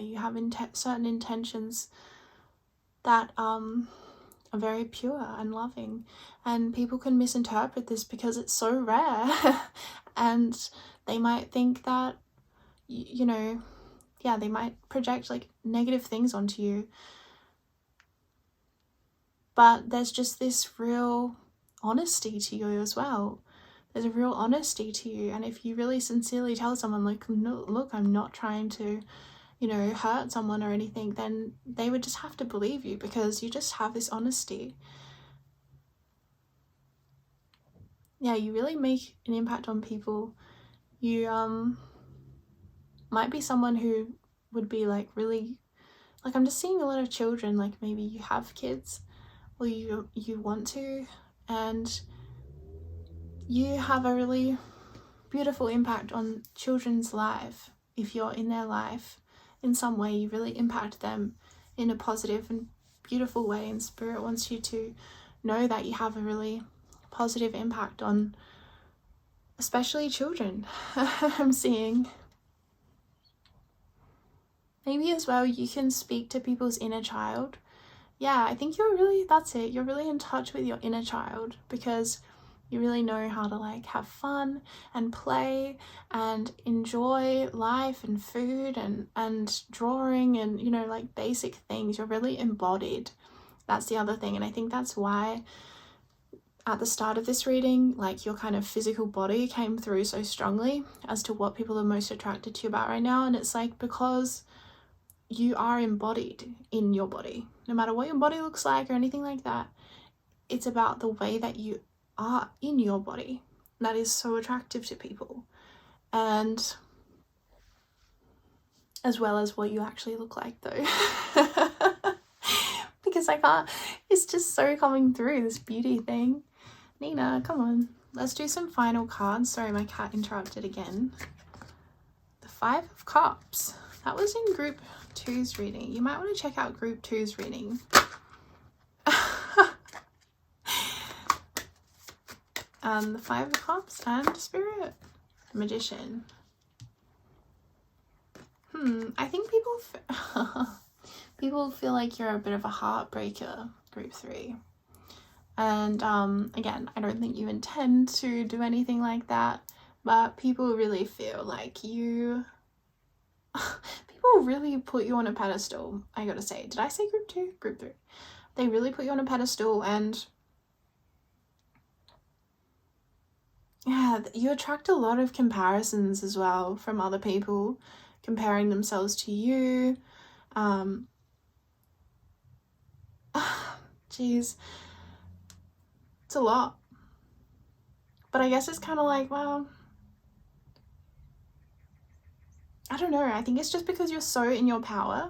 Speaker 1: you have certain intentions that are very pure and loving. And people can misinterpret this because it's so rare and they might think that, you know, yeah, they might project like negative things onto you. But there's just this real honesty to you as well. There's a real honesty to you. And if you really sincerely tell someone, like, no, look, I'm not trying to, you know, hurt someone or anything, then they would just have to believe you, because you just have this honesty. Yeah, you really make an impact on people. You might be someone who would be like really, like, I'm just seeing a lot of children, like maybe you have kids or you want to, and you have a really beautiful impact on children's life. If you're in their life in some way, you really impact them in a positive and beautiful way, and spirit wants you to know that you have a really positive impact on especially children. I'm seeing maybe as well you can speak to people's inner child. Yeah, I think you're really in touch with your inner child, because you really know how to like have fun and play and enjoy life and food and drawing and, you know, like basic things. You're really embodied. That's the other thing. And I think that's why at the start of this reading, like, your kind of physical body came through so strongly as to what people are most attracted to you about right now. And it's like, because you are embodied in your body, no matter what your body looks like or anything like that. It's about the way that you are in your body that is so attractive to people, and as well as what you actually look like though. Because it's just so coming through, this beauty thing. Nina, come on, let's do some final cards. Sorry, my cat interrupted again. The 5 of Cups, that was in group 2's reading. You might want to check out group 2's reading. And the Five of Cups and Spirit. Magician. I think people feel like you're a bit of a heartbreaker, group 3. And again, I don't think you intend to do anything like that, but people really feel like you people really put you on a pedestal, I gotta say. Did I say group 2? Group 3. They really put you on a pedestal, and yeah, you attract a lot of comparisons as well from other people, comparing themselves to you. Geez, it's a lot. But I guess it's kind of like, well, I don't know. I think it's just because you're so in your power.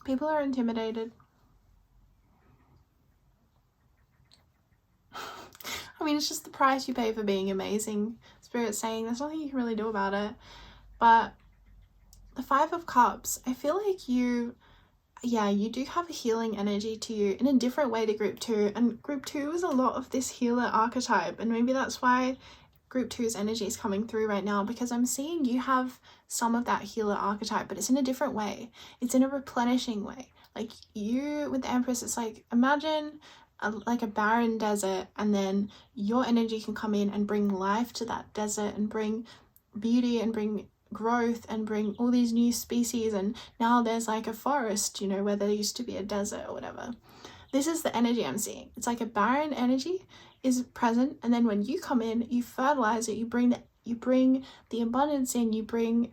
Speaker 1: People are intimidated. I mean, it's just the price you pay for being amazing. Spirit's saying there's nothing you can really do about it. But the Five of Cups, I feel like you do have a healing energy to you in a different way to group 2. And group 2 is a lot of this healer archetype. And maybe that's why group 2's energy is coming through right now, because I'm seeing you have some of that healer archetype, but it's in a different way. It's in a replenishing way. Like you with the Empress, it's like, imagine like a barren desert, and then your energy can come in and bring life to that desert and bring beauty and bring growth and bring all these new species, and now there's like a forest, you know, where there used to be a desert or whatever. This is the energy I'm seeing. It's like a barren energy is present, and then when you come in, you fertilize it, you bring the abundance in, you bring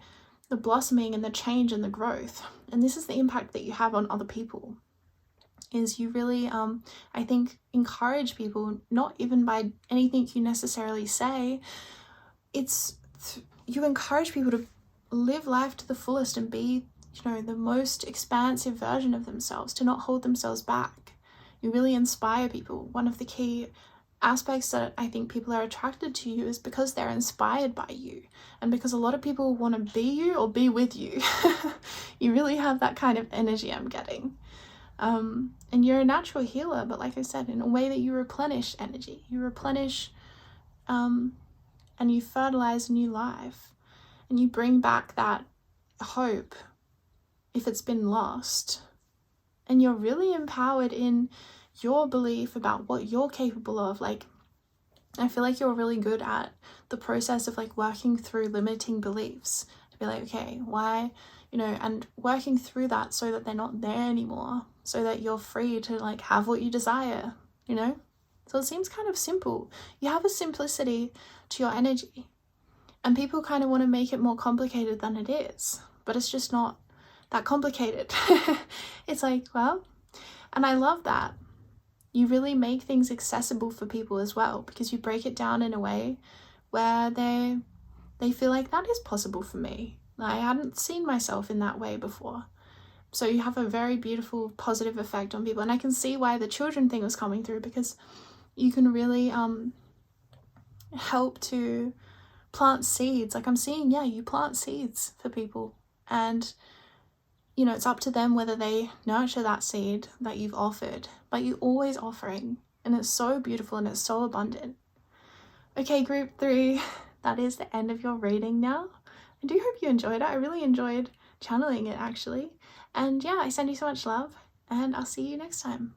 Speaker 1: the blossoming and the change and the growth. And this is the impact that you have on other people, is you really I think encourage people, not even by anything you necessarily say. It's you encourage people to live life to the fullest and be, you know, the most expansive version of themselves, to not hold themselves back. You really inspire people. One of the key aspects that I think people are attracted to you is because they're inspired by you, and because a lot of people want to be you or be with you. You really have that kind of energy, I'm getting. And you're a natural healer, but like I said, in a way that you replenish energy. You replenish and you fertilize new life, and you bring back that hope if it's been lost. And you're really empowered in your belief about what you're capable of. Like, I feel like you're really good at the process of like working through limiting beliefs, to be like, okay, why, you know, and working through that so that they're not there anymore, so that you're free to like have what you desire, you know? So it seems kind of simple. You have a simplicity to your energy, and people kind of want to make it more complicated than it is, but it's just not that complicated. It's like, well, and I love that. You really make things accessible for people as well, because you break it down in a way where they feel like that is possible for me. I hadn't seen myself in that way before. So you have a very beautiful, positive effect on people. And I can see why the children thing was coming through, because you can really help to plant seeds. Like I'm seeing, yeah, you plant seeds for people. And, you know, it's up to them whether they nurture that seed that you've offered. But you're always offering. And it's so beautiful and it's so abundant. Okay, group 3, that is the end of your reading now. I do hope you enjoyed it. I really enjoyed channeling it, actually. And yeah, I send you so much love, and I'll see you next time.